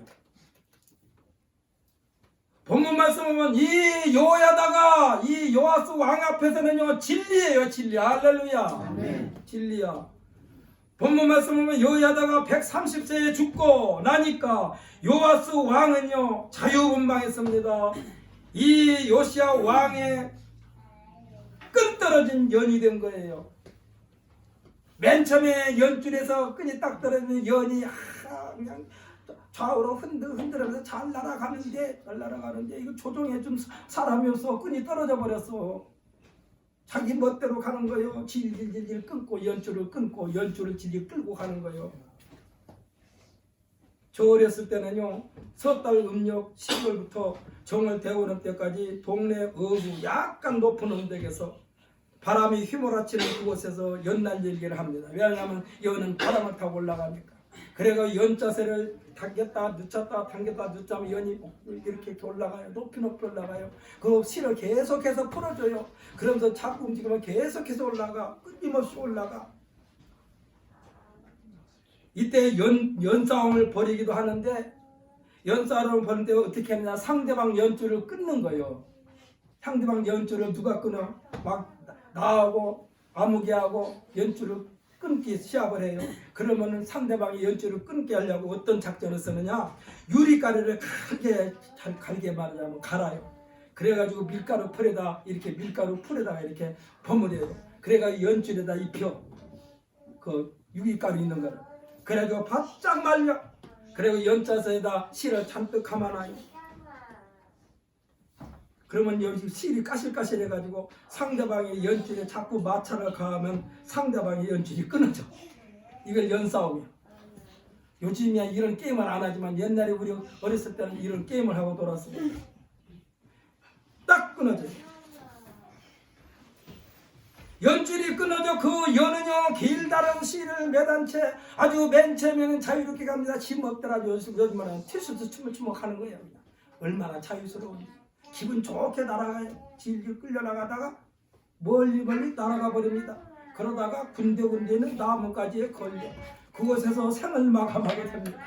B: 본문 말씀 보면 이 여호야다가 이 요아스 왕 앞에서는요 진리예요. 진리. 할렐루야.
C: 아멘.
B: 진리야. 본문 말씀 보면 여호야다가 130세에 죽고 나니까 요아스 왕은요 자유분방했습니다. 이 요시야 왕의 끈 떨어진 연이 된 거예요. 맨 처음에 연줄에서 끈이 딱 떨어지는 연이 그냥 좌우로 흔들면서 잘 날아가는데 이거 조종해준 사람이 없어. 끈이 떨어져 버렸어. 자기 멋대로 가는 거예요. 질질 끊고 연줄을 끊고 연줄을 질질 끌고 가는 거예요. 저 어렸을 때는요 섣달 음력 10월부터 정월 대오는 때까지 동네 어부 약간 높은 언덕에서 바람이 휘몰아치는 그곳에서 연날일기를 합니다. 왜냐하면 연은 바람을 타고 올라가니까. 그래가 연자세를 당겼다 늦췄다 당겼다 늦추면 연이 이렇게 올라가요. 높이 올라가요. 그 실을 계속해서 풀어줘요. 그러면서 자꾸 움직이면 계속해서 올라가. 끊임없이 올라가. 이때 연싸움을 벌이기도 하는데 연싸움을 벌이는데 어떻게 하느냐 상대방 연줄을 끊는 거예요. 상대방 연줄을 누가 끊어? 막 나하고 아무개하고 연줄을 끊기 시합을 해요. 그러면은 상대방이 연줄을 끊게 하려고 어떤 작전을 쓰느냐 유리가루를 갈게 말하자면 갈아요. 그래가지고 밀가루 풀에다 밀가루 풀에다가 이렇게 버무려요. 그래가 연줄에다 입혀 그 유리가루 있는 거를 그래가지고 바짝 말려. 그리고 연자서에다 실을 잔뜩 감아놔요. 그러면 여기 실이 까실까실해가지고 상대방의 연줄에 자꾸 마찰을 가하면 상대방의 연줄이 끊어져. 이걸 연싸움이야. 요즘이야 이런 게임을 안 하지만 옛날에 우리 어렸을 때는 이런 게임을 하고 놀았어요. 딱 끊어져요. 연줄이 끊어져 그 연은요 길다란 실을 매단 채 아주 맨 처음에는 자유롭게 갑니다. 힘 없더라도 요즘은 티슈도 추물추물 하는 거예요. 얼마나 자유스러운지 기분 좋게 날아가요. 질질 끌려나가다가 멀리 날아가 버립니다. 그러다가 군데군데는 나무가지에 걸려 그곳에서 생을 마감하게 됩니다.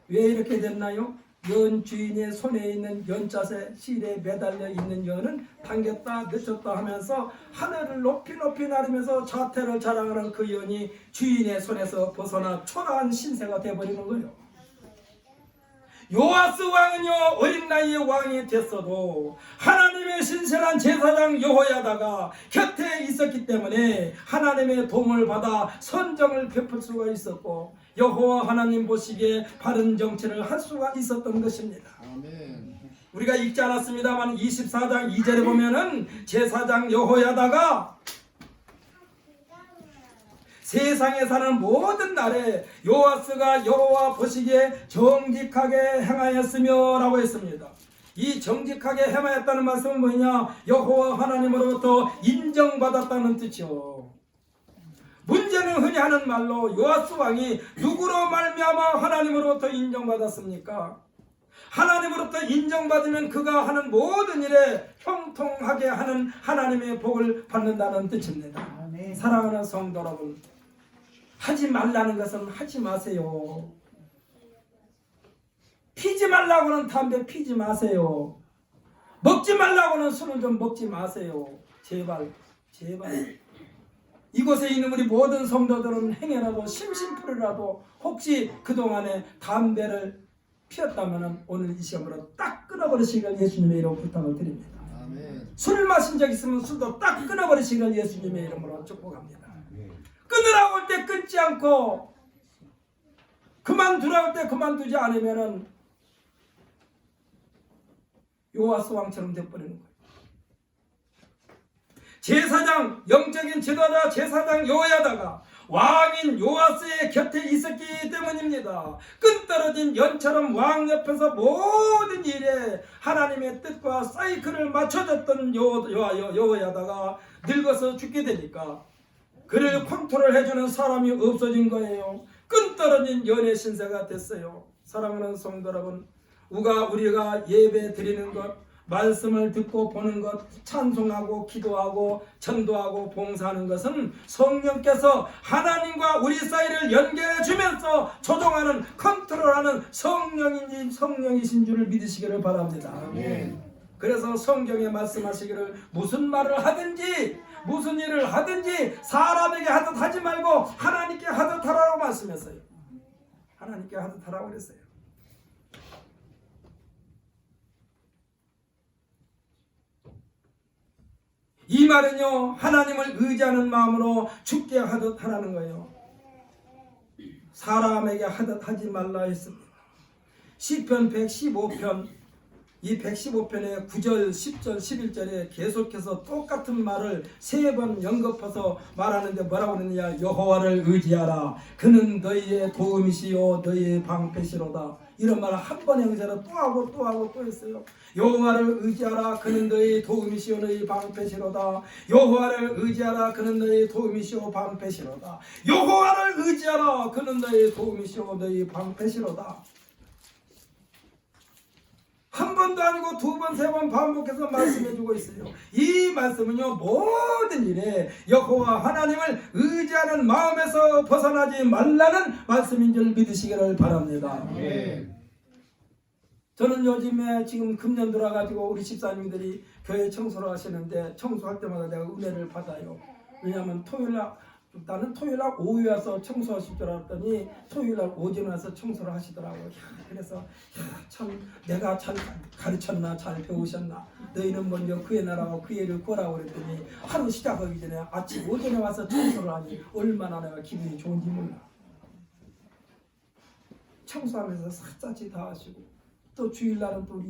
B: 왜 이렇게 됐나요? 연 주인의 손에 있는 연자세 실에 매달려 있는 연은 당겼다 늦췄다 하면서 하늘을 높이 나르면서 자태를 자랑하는 그 연이 주인의 손에서 벗어나 초라한 신세가 되어버리는 거예요. 요아스 왕은요 어린 나이에 왕이 됐어도 하나님의 신실한 제사장 여호야다가 곁에 있었기 때문에 하나님의 도움을 받아 선정을 베풀 수가 있었고 여호와 하나님 보시기에 바른 정치를 할 수가 있었던 것입니다.
C: 아멘.
B: 우리가 읽지 않았습니다만 24장 2절에 보면은 제사장 여호야다가 세상에 사는 모든 날에 요아스가 여호와 보시기에 정직하게 행하였으며 라고 했습니다. 이 정직하게 행하였다는 말씀은 뭐냐? 여호와 하나님으로부터 인정받았다는 뜻이요. 문제는 흔히 하는 말로 요아스 왕이 누구로 말미암아 하나님으로부터 인정받았습니까? 하나님으로부터 인정받으면 그가 하는 모든 일에 형통하게 하는 하나님의 복을 받는다는 뜻입니다.
C: 아멘.
B: 사랑하는 성도 여러분, 하지 말라는 것은 하지 마세요. 피지 말라고는 담배 피지 마세요. 먹지 말라고는 술을 좀 먹지 마세요. 제발. 이곳에 있는 우리 모든 성도들은 행여라도 심심풀이라도 혹시 그동안에 담배를 피웠다면 오늘 이 시간으로 딱 끊어버리시길 예수님의 이름으로 부탁을 드립니다.
C: 아멘.
B: 술을 마신 적 있으면 술도 딱 끊어버리시길 예수님의 이름으로 축복합니다. 끊으라고 할 때 끊지 않고 그만두라고 할 때 그만두지 않으면은 요아스 왕처럼 되어버리는 거예요. 제사장, 영적인 지도자 제사장 여호야다가 왕인 요아스의 곁에 있었기 때문입니다. 끈 떨어진 연처럼 왕 옆에서 모든 일에 하나님의 뜻과 사이클을 맞춰줬던 여호야다가 늙어서 죽게 되니까 그를 컨트롤해주는 사람이 없어진 거예요. 끈 떨어진 연의 신세가 됐어요. 사랑하는 성도 여러분, 우리가 예배 드리는 것, 말씀을 듣고 보는 것, 찬송하고 기도하고 전도하고 봉사하는 것은 성령께서 하나님과 우리 사이를 연결해 주면서 조종하는, 컨트롤하는 성령이신 줄을 믿으시기를 바랍니다. 그래서 성경에 말씀하시기를 무슨 말을 하든지 무슨 일을 하든지 사람에게 하듯 하지 말고 하나님께 하듯 하라고 말씀했어요. 하나님께 하듯 하라고 그랬어요. 이 말은요, 하나님을 의지하는 마음으로 죽게 하듯 하라는 거예요. 사람에게 하듯 하지 말라 했습니다. 시편 115편, 이 115편의 9절, 10절, 11절에 계속해서 똑같은 말을 3번 연거퍼서 말하는데 뭐라고 그러느냐. 여호와를 의지하라. 그는 너희의 도움이시요 너희의 방패시로다. 이런 말을 한 번의 의지하라 또 하고 또 하고 또 했어요. 여호와를 의지하라. 그는 너희의 도움이시요 너희의 방패시로다. 여호와를 의지하라. 그는 너희의 도움이시요 방패시로다. 여호와를 의지하라. 그는 너희의 도움이시요 너희의 방패시로다. 한 번도 아니고 2번, 3번 반복해서 말씀해주고 있어요. 이 말씀은요, 모든 일에 여호와 하나님을 의지하는 마음에서 벗어나지 말라는 말씀인 줄 믿으시기를 바랍니다. 저는 요즘에 지금 금년 들어가지고 우리 집사님들이 교회 청소를 하시는데 청소할 때마다 내가 은혜를 받아요. 왜냐하면 나는 토요일날 오후에 와서 청소하실 줄 알았더니 토요일날 오전에 와서 청소를 하시더라고요. 그래서 참 내가 잘 가르쳤나, 잘 배우셨나, 너희는 먼저 그의 나라와 그의 일을 구하라고 그랬더니 하루 시작하기 전에 아침 오전에 와서 청소를 하니 얼마나 내가 기분이 좋은지 몰라. 청소하면서 샅샅이 다 하시고, 또 주일날은 또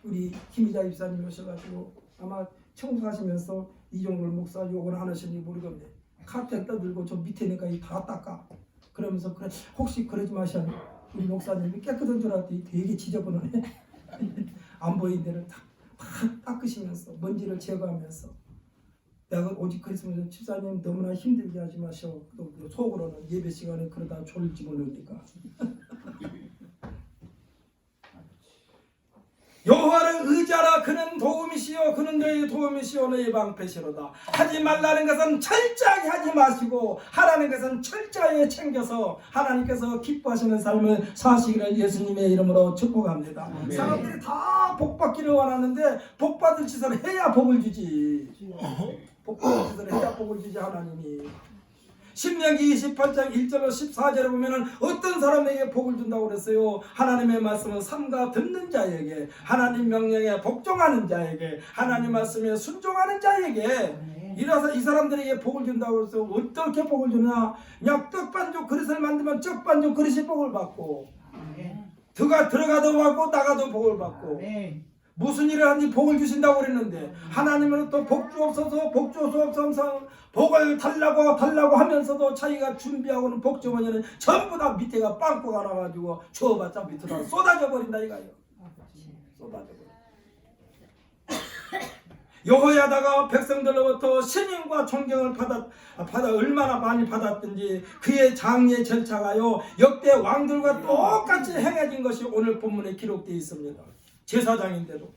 B: 우리 김희자 집사님 오셔가지고 아마 청소하시면서 이종걸 목사 욕을 안 하시는지 모르겠네. 카페 떠들고 저 밑에니까 다 닦아. 그러면서 그래, 혹시 그러지 마셔. 우리 목사님이 깨끗한 줄 알았더니 되게 지저분하네. 안 보이는 데를 다 닦으시면서 먼지를 제거하면서, 내가 오직 그랬으면 집사님 너무나 힘들게 하지 마셔. 또 속으로는 예배 시간에 그러다 졸지 모르니까. 여호와를 의지하라. 그는 도움이시요 그는 너희의 도움이시요 너희의 방패시로다. 하지 말라는 것은 철저하게 하지 마시고 하라는 것은 철저하게 챙겨서 하나님께서 기뻐하시는 삶을 사시기를 예수님의 이름으로 축복합니다. 사람들이 다 복받기를 원하는데 복받을 짓을 해야 복을 주지. 복받을 짓을 해야 복을 주지 하나님이. 신명기 28장 1절로 14절에 보면은 어떤 사람에게 복을 준다고 그랬어요. 하나님의 말씀을 삼가 듣는 자에게, 하나님 명령에 복종하는 자에게, 하나님 말씀에 순종하는 자에게. 이라서 이 사람들에게 복을 준다고 그랬어요. 어떻게 복을 주냐? 그냥 떡반죽 그릇을 만들면 떡반죽 그릇이 복을 받고, 들어가도 받고 나가도 복을 받고, 무슨 일을 하든지 복을 주신다고 그랬는데 하나님은 또 복 주옵소서 복 주옵소서 복을 달라고 하면서도 자기가 준비하고는 복 주머니는 전부 다 밑에가 빵꾸가 나가지고 주어봤자 밑으로 쏟아져 버린다 이거예요. 쏟아져 버려. 여호야다가 백성들로부터 신임과 존경을 받아 얼마나 많이 받았든지 그의 장례 절차가요 역대 왕들과 똑같이 행해진 것이 오늘 본문에 기록되어 있습니다. 제사장인데도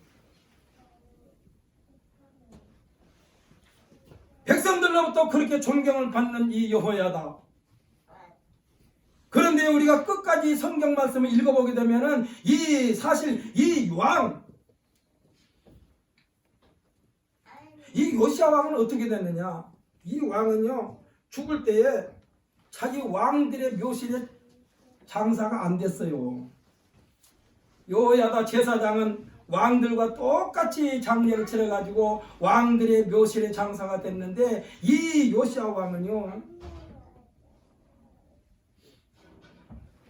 B: 백성들로부터 그렇게 존경을 받는 이 여호야다. 그런데 우리가 끝까지 성경 말씀을 읽어보게 되면은 이 요시야 왕은 어떻게 됐느냐? 이 왕은요 죽을 때에 자기 왕들의 묘실에 장사가 안 됐어요. 여호야다 제사장은 왕들과 똑같이 장례를 치러가지고 왕들의 묘실에 장사가 됐는데 이 요시야 왕은요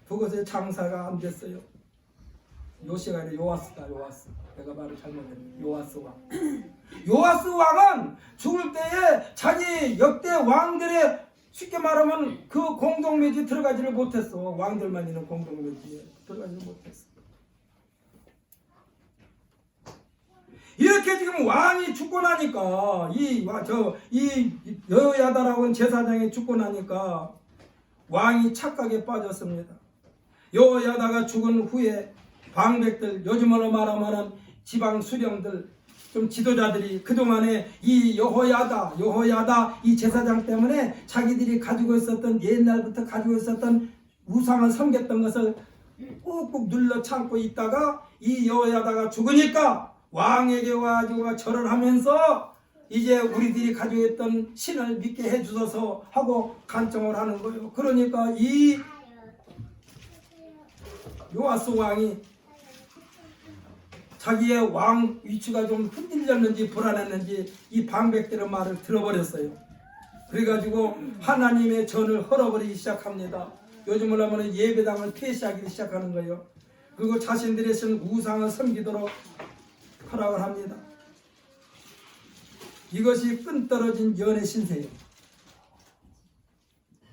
B: 그것에 장사가 안 됐어요. 요시가 아니라 요아스다. 요아스. 내가 말을 잘못했네. 요아스 왕. 요아스 왕은 죽을 때에 자기 역대 왕들의 쉽게 말하면 그 공동묘지 들어가지를 못했어. 왕들만 있는 공동묘지에 들어가지를 못했어. 이렇게 지금 왕이 죽고 나니까 이 여호야다라고 하는 제사장이 죽고 나니까 왕이 착각에 빠졌습니다. 여호야다가 죽은 후에 방백들, 요즘으로 말하면 지방 수령들 좀 지도자들이 그동안에 이 여호야다 이 제사장 때문에 자기들이 가지고 있었던 옛날부터 가지고 있었던 우상을 섬겼던 것을 꾹꾹 눌러 참고 있다가 이 여호야다가 죽으니까 왕에게 와가지고 절을 하면서 이제 우리들이 가지고 있던 신을 믿게 해주소서 하고 간청을 하는 거예요. 그러니까 이 요아스 왕이 자기의 왕 위치가 좀 흔들렸는지 불안했는지 이 방백들의 말을 들어버렸어요. 그래가지고 하나님의 전을 헐어버리기 시작합니다. 요즘으로 하면 예배당을 폐쇄하기 시작하는 거예요. 그리고 자신들의 쓴 우상을 섬기도록 허락을 합니다. 이것이 끈떨어진 연애 신세예요.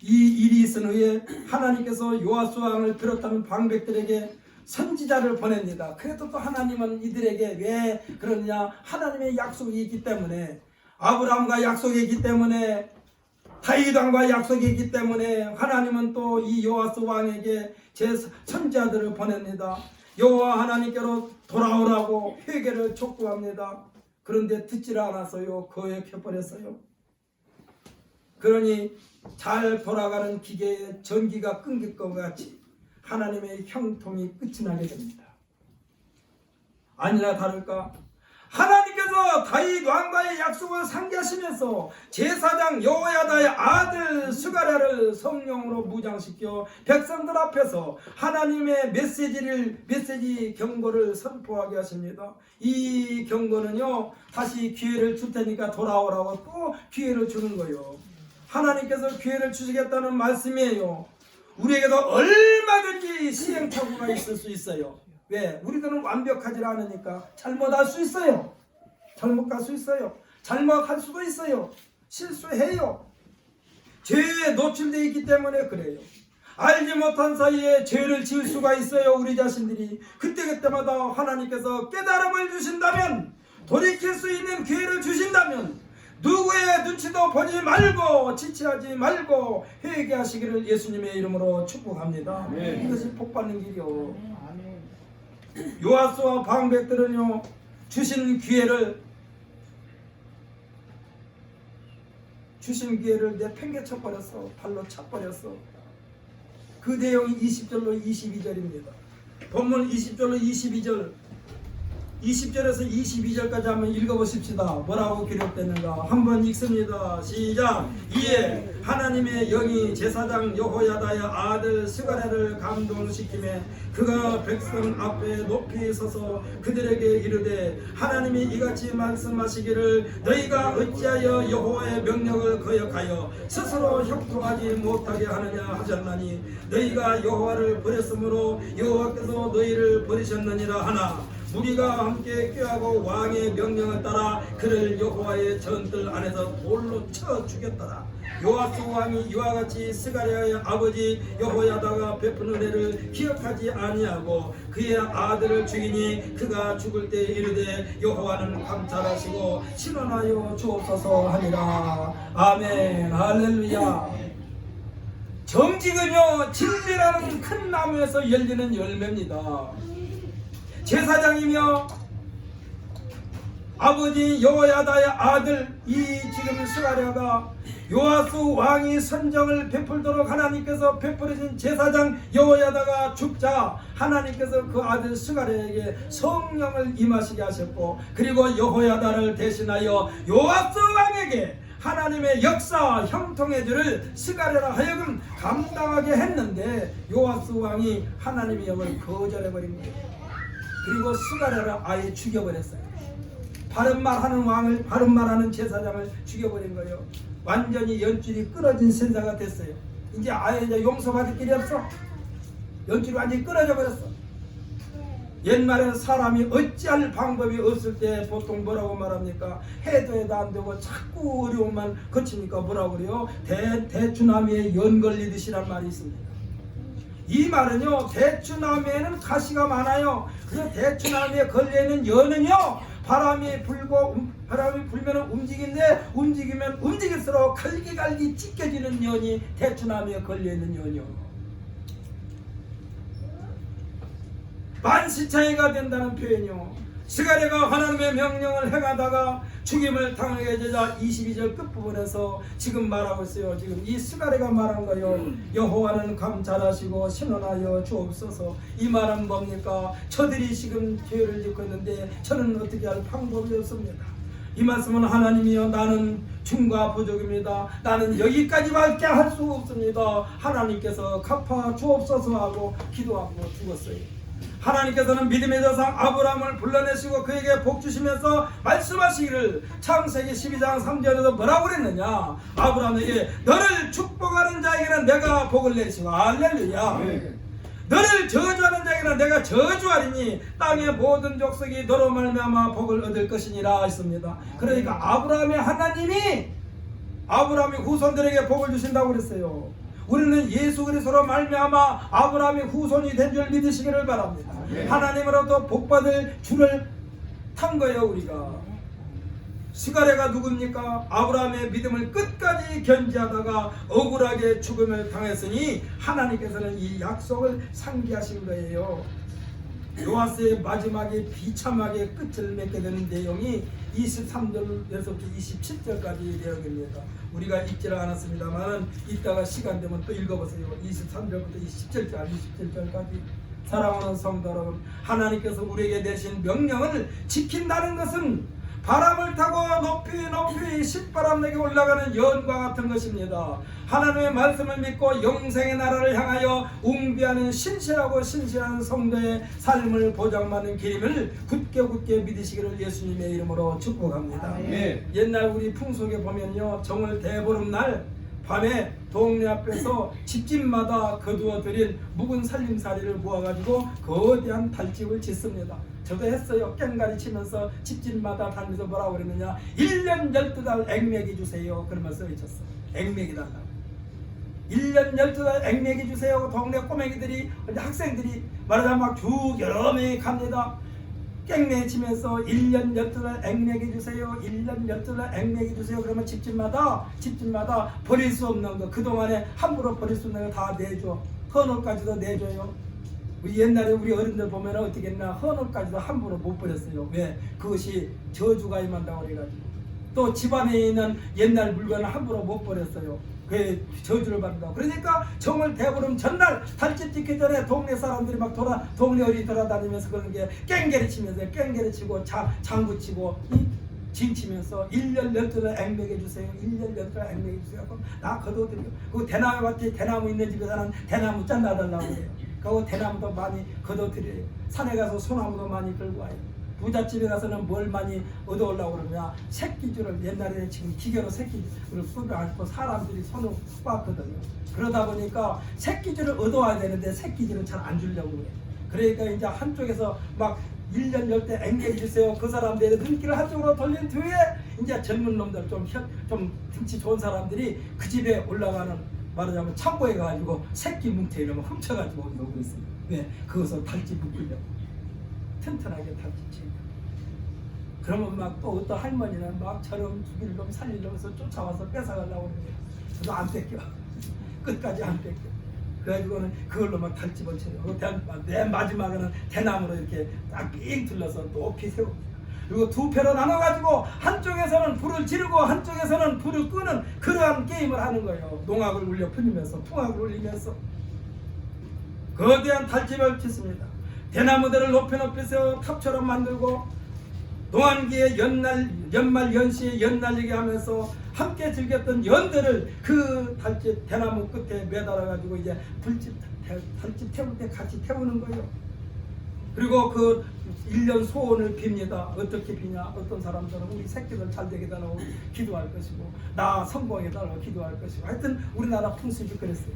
B: 이 일이 있은 후에 하나님께서 요아스 왕을 비롯한 방백들에게 선지자를 보냅니다. 그래도 또 하나님은 이들에게 왜 그러냐? 하나님의 약속이 있기 때문에, 아브라함과 약속이 있기 때문에, 다윗 왕과 약속이 있기 때문에 하나님은 또 이 요아스 왕에게 제 선지자들을 보냅니다. 여호와 하나님께로 돌아오라고 회개를 촉구합니다. 그런데 듣지를 않았어요. 거역해버렸어요. 그러니 잘 돌아가는 기계에 전기가 끊길 것 같이 하나님의 형통이 끝이 나게 됩니다. 아니나 다를까 하나님께서 다윗 왕과의 약속을 상기하시면서 제사장 여호야다의 아들 스가랴를 성령으로 무장시켜 백성들 앞에서 하나님의 메시지 경고를 선포하게 하십니다. 이 경고는요, 다시 기회를 줄 테니까 돌아오라고 또 기회를 주는 거예요. 하나님께서 기회를 주시겠다는 말씀이에요. 우리에게도 얼마든지 시행착오가 있을 수 있어요. 왜? 우리들은 완벽하지 않으니까 잘못할 수 있어요. 잘못할 수 있어요. 잘못할 수도 있어요. 실수해요. 죄에 노출되어 있기 때문에 그래요. 알지 못한 사이에 죄를 지을 수가 있어요. 우리 자신들이. 그때마다 하나님께서 깨달음을 주신다면, 돌이킬 수 있는 기회를 주신다면, 누구의 눈치도 보지 말고 지체하지 말고 회개하시기를 예수님의 이름으로 축복합니다.
C: 네.
B: 이것이 복받는 길이요. 요아스와 방백들은요, 주신 기회를 내팽개쳐 버렸어. 발로 차버렸어. 그 내용이 20절로 22절입니다. 본문 20절로 22절, 20절에서 22절까지 한번 읽어보십시다. 뭐라고 기록됐는가 한번 읽습니다. 시작. 이에 하나님의 영이 제사장 여호야다의 아들 스가랴를 감동시키매 그가 백성 앞에 높이 서서 그들에게 이르되 하나님이 이같이 말씀하시기를 너희가 어찌하여 여호와의 명령을 거역하여 스스로 형통하지 못하게 하느냐 하셨나니 너희가 여호와를 버렸으므로 여호와께서 너희를 버리셨느니라 하나 무리가 함께 꾀하고 왕의 명령을 따라 그를 여호와의 전뜰 안에서 돌로 쳐 죽였더라. 요아스 왕이 이와 같이 스가랴의 아버지 여호야다가 베푼 은혜를 기억하지 아니하고 그의 아들을 죽이니 그가 죽을 때 이르되 여호와는 감찰하시고 신원하여 주옵소서 하니라. 아멘. 할렐루야. 정직은요, 진리라는 큰 나무에서 열리는 열매입니다. 제사장이며 아버지 여호야다의 아들 이 지금 스가랴가 요아스 왕이 선정을 베풀도록 하나님께서 베풀으신 제사장 여호야다가 죽자 하나님께서 그 아들 스가랴에게 성령을 임하시게 하셨고 그리고 여호야다를 대신하여 요아스 왕에게 하나님의 역사 형통의 줄을 스가랴라 하여금 감당하게 했는데 요아스 왕이 하나님의 영을 거절해버린 거예요. 그리고 스가랴를 아예 죽여버렸어요. 바른 말하는 왕을, 바른 말하는 제사장을 죽여버린 거예요. 완전히 연줄이 끊어진 신사가 됐어요. 이제 아예 용서받을 길이 없어. 연줄이 완전히 끊어져 버렸어. 옛말에 사람이 어찌할 방법이 없을 때 보통 뭐라고 말합니까? 해도 안 되고 자꾸 어려움만 거치니까 뭐라고 그래요? 대추나무에 연 걸리듯이란 말이 있습니다. 이 말은요, 대추나무에는 가시가 많아요. 그 대추나무에 걸려있는 연은요, 바람이 불면 움직이는데 움직이면 움직일수록 갈기갈기 찢겨지는 연이 대추나무에 걸려있는 연이요. 만시창이가 된다는 표현이요. 스가랴가 하나님의 명령을 행하다가 죽임을 당하게 되자 22절 끝부분에서 지금 말하고 있어요. 지금 이 스가랴가 말한 거예요. 여호와는 감찰하시고 신원하여 주옵소서. 이 말은 뭡니까? 저들이 지금 죄를 짓고 있는데 저는 어떻게 할 방법이 없습니다. 이 말씀은 하나님이여 나는 중과 부족입니다. 나는 여기까지밖에 할 수 없습니다. 하나님께서 갚아 주옵소서 하고 기도하고 죽었어요. 하나님께서는 믿음의 조상 아브라함을 불러내시고 그에게 복 주시면서 말씀하시기를 창세기 12장 3절에서 뭐라고 그랬느냐? 아브라함에게 너를 축복하는 자에게는 내가 복을 내시고 할렐루야.
C: 네.
B: 너를 저주하는 자에게는 내가 저주하리니 땅의 모든 족속이 너로 말미암아 복을 얻을 것이니라 했습니다. 그러니까 아브라함의 하나님이 아브라함의 후손들에게 복을 주신다고 그랬어요. 우리는 예수 그리스도로 말미암아 아브라함의 후손이 된 줄 믿으시기를 바랍니다. 하나님으로부터 복받을 줄을 탄 거예요. 우리가 스가랴가 누굽니까? 아브라함의 믿음을 끝까지 견지하다가 억울하게 죽음을 당했으니 하나님께서는 이 약속을 상기하신 거예요. 요하스의 마지막에 비참하게 끝을 맺게 되는 내용이 23절에서부터 27절까지 내용입니다. 우리가 읽지를 않았습니다만 이따가 시간 되면 또 읽어보세요. 23절부터 27절까지. 사랑하는 성도 여러분, 하나님께서 우리에게 내신 명령을 지킨다는 것은 바람을 타고 높이 신바람 내게 올라가는 연과 같은 것입니다. 하나님의 말씀을 믿고 영생의 나라를 향하여 웅비하는 신실하고 신실한 성도의 삶을 보장받는 길임을 굳게 믿으시기를 예수님의 이름으로 축복합니다. 옛날 우리 풍속에 보면요, 정월 대보름날 밤에 동네 앞에서 집집마다 거두어 들인 묵은 살림살이를 모아가지고 거대한 달집을 짓습니다. 저도 했어요. 깽가리 치면서 집집마다 다니면서 뭐라고 그랬느냐, 1년 12달 액매기 주세요 그러면서 외쳤어. 액매기 달라고. 1년 12달 액매기 주세요. 동네 꼬맹이들이, 학생들이 말하자면 막 쭉 여러 명이 갑니다. 깽매 치면서 1년 12달 액매기 주세요. 1년 12달 액매기 주세요. 그러면 집집마다 버릴 수 없는 거, 그동안에 함부로 버릴 수 없는 거 다 내줘. 헌옷까지도 내줘요. 우리 옛날에 우리 어른들 보면 어떻게 했나, 헌옷까지도 함부로 못 버렸어요. 왜? 그것이 저주가 임한다고 그래가지고. 또 집안에 있는 옛날 물건을 함부로 못 버렸어요. 그 저주를 받는다고. 그러니까 정월 대보름 전날 달집 짓기 전에 동네 사람들이 막 동네 어리 돌아다니면서 그런 게 깽개리 치면서 깽개리 치고 장구 치고 진 치면서 1년 12달 액매게 주세요. 1년 12달 액매게 주세요. 그럼 나 거둬드려. 그 대나무 밭에 대나무 있는 집에서는 대나무 짠 놔달라고 해요. 그 대나무도 많이 거둬드려요. 산에 가서 소나무도 많이 끌고 와요. 부잣집에 가서는 뭘 많이 얻어오려고 그러냐, 새끼줄을, 옛날에 지금 기계로 새끼줄을 끄고 앉고 사람들이 손을 빻거든요. 그러다 보니까 새끼줄을 얻어와야 되는데 새끼줄은 잘 안 주려고 그래요. 그러니까 이제 한쪽에서 막 1년 10대 앵겨 주세요. 그 사람들의 눈길을 한쪽으로 돌린 뒤에 이제 젊은 놈들 좀 등치 좋은 사람들이 그 집에 올라가는, 말하자면 창고에 가가지고 새끼 뭉태 이런 거 훔쳐가지고 오고 있습니다. 왜? 그것을 달집 묶으려고. 튼튼하게 달집지. 그러면 막 또 어떤 할머니는 막 저런 죽일 놈 살릴 놈에서 쫓아와서 뺏어가려고 그러는데 저도 안 뺏겨. 끝까지 안 뺏겨. 그래가지고는 그걸로 막 달집을 쳐요. 맨 마지막에는 대나무로 이렇게 딱 삥 둘러서 높이 세우고, 그리고 두 패로 나눠가지고 한쪽에서는 불을 지르고 한쪽에서는 불을 끄는 그러한 게임을 하는 거예요. 농악을 울려 풀리면서, 풍악을 울리면서 거대한 달집을 짓습니다. 대나무들을 높이 세워 탑처럼 만들고 농한기에 연말 연시에 연날리게 하면서 함께 즐겼던 연들을 그 달집 대나무 끝에 매달아 가지고 이제 달집 태울 때 같이 태우는 거예요. 그리고 그 1년 소원을 빕니다. 어떻게 비냐? 어떤 사람들은 우리 새끼들 잘 되게 달라고 기도할 것이고, 나 성공해 달라고 기도할 것이고, 하여튼 우리나라 풍습이 그랬어요.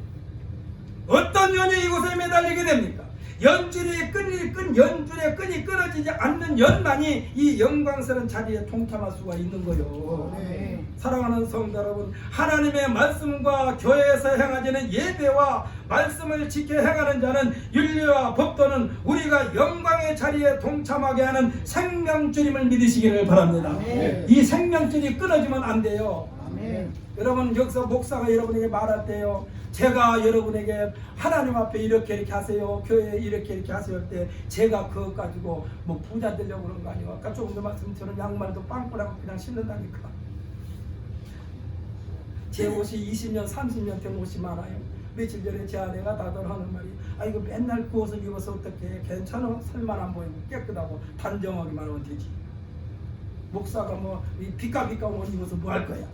B: 어떤 연이 이곳에 매달리게 됩니까? 연줄의 끈이 끊어지지 않는 연만이 이 영광스러운 자리에 동참할 수가 있는 거예요.
C: 네.
B: 사랑하는 성도 여러분, 하나님의 말씀과 교회에서 행하지는 예배와 말씀을 지켜 행하는 자는 윤리와 법도는 우리가 영광의 자리에 동참하게 하는 생명줄임을 믿으시기를 바랍니다.
C: 네.
B: 이 생명줄이 끊어지면 안 돼요.
C: 아멘.
B: 여러분 여기서 목사가 여러분에게 말할 때요, 제가 여러분에게 하나님 앞에 이렇게 하세요, 교회에 이렇게 하세요 할 때 제가 그것 가지고 뭐 부자 되려고 그런 거 아니에요. 아까 조금 더 말씀처럼 양말도 빵꾸라고 그냥 신는다니까. 제 옷이 20년 30년 된 옷이 많아요. 며칠 전에 제 아내가 다들하는 말이, 아 이거 맨날 그 옷을 입어서 어떻게 괜찮아? 살만 안 보이고 깨끗하고 단정하기만 하면 되지. 목사가 뭐 이 비까비까 옷 입어서 뭐 할 거야.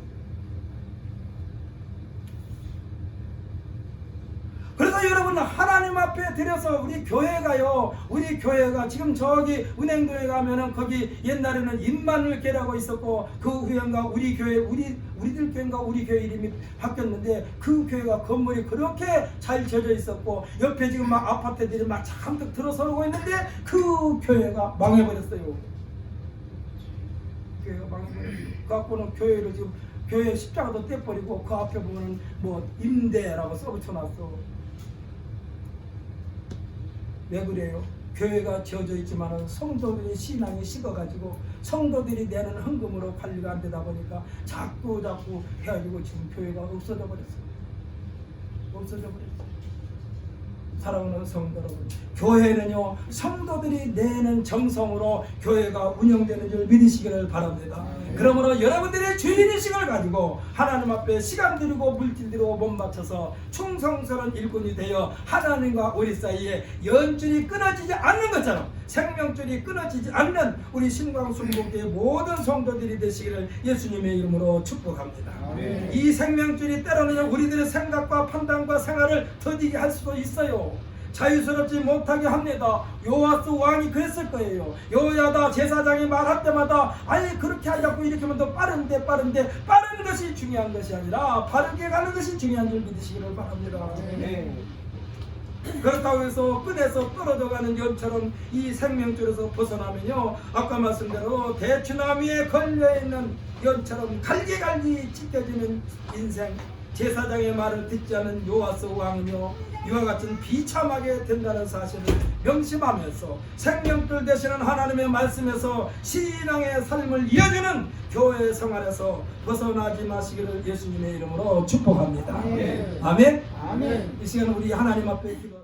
B: 그래서 여러분 하나님 앞에 드려서 우리 교회가요, 우리 교회가 지금 저기 은행교회 가면은 거기 옛날에는 임마누엘교회라고 있었고 그 후엔가 우리 교회 우리들 교회인가 우리 교회 이름이 바뀌었는데 그 교회가 건물이 그렇게 잘 지어져 있었고 옆에 지금 막 아파트들이 막 잔뜩 들어서고 있는데 그 교회가 망해버렸어요. 교회가 망해버렸어요. 그 갖고는 교회를 지금 교회 십자가도 떼버리고 그 앞에 보면 뭐 임대라고 써붙여놨어. 왜 그래요? 교회가 지어져 있지만 성도들의 신앙이 식어가지고 성도들이 내는 헌금으로 관리가 안 되다 보니까 자꾸 해가지고 지금 교회가 없어져 버렸어요. 없어져 버렸어요. 사랑하는 성도 여러분, 교회는요 성도들이 내는 정성으로 교회가 운영되는 줄 믿으시기를 바랍니다. 그러므로 여러분들의 주일의식을 가지고 하나님 앞에 시간 들이고 물질 들이고 몸 맞춰서 충성스러운 일꾼이 되어 하나님과 우리 사이에 연줄이 끊어지지 않는 것처럼 생명줄이 끊어지지 않는 우리 신광순복교의 모든 성도들이 되시기를 예수님의 이름으로 축복합니다.
C: 아멘.
B: 이 생명줄이 때로는 우리들의 생각과 판단과 생활을 더디게 할 수도 있어요. 자유스럽지 못하게 합니다. 요아스 왕이 그랬을 거예요. 여호야다 제사장이 말할 때마다 아니 그렇게 하자고 이렇게 하면 더 빠른데 빠른 것이 중요한 것이 아니라 바르게 가는 것이 중요한 줄 믿으시기를 바랍니다. 네. 그렇다고 해서 끝에서 떨어져 가는 연처럼 이 생명줄에서 벗어나면요 아까 말씀대로 대추나무에 걸려있는 연처럼 갈기갈기 찢겨지는 인생, 제사장의 말을 듣지 않은 요아스 왕은요 이와 같은 비참하게 된다는 사실을 명심하면서 생명줄 되시는 하나님의 말씀에서 신앙의 삶을 이어주는 교회 생활에서 벗어나지 마시기를 예수님의 이름으로 축복합니다.
C: 아멘.
B: 아멘.
C: 아멘.
B: 이 시간 우리 하나님 앞에 기도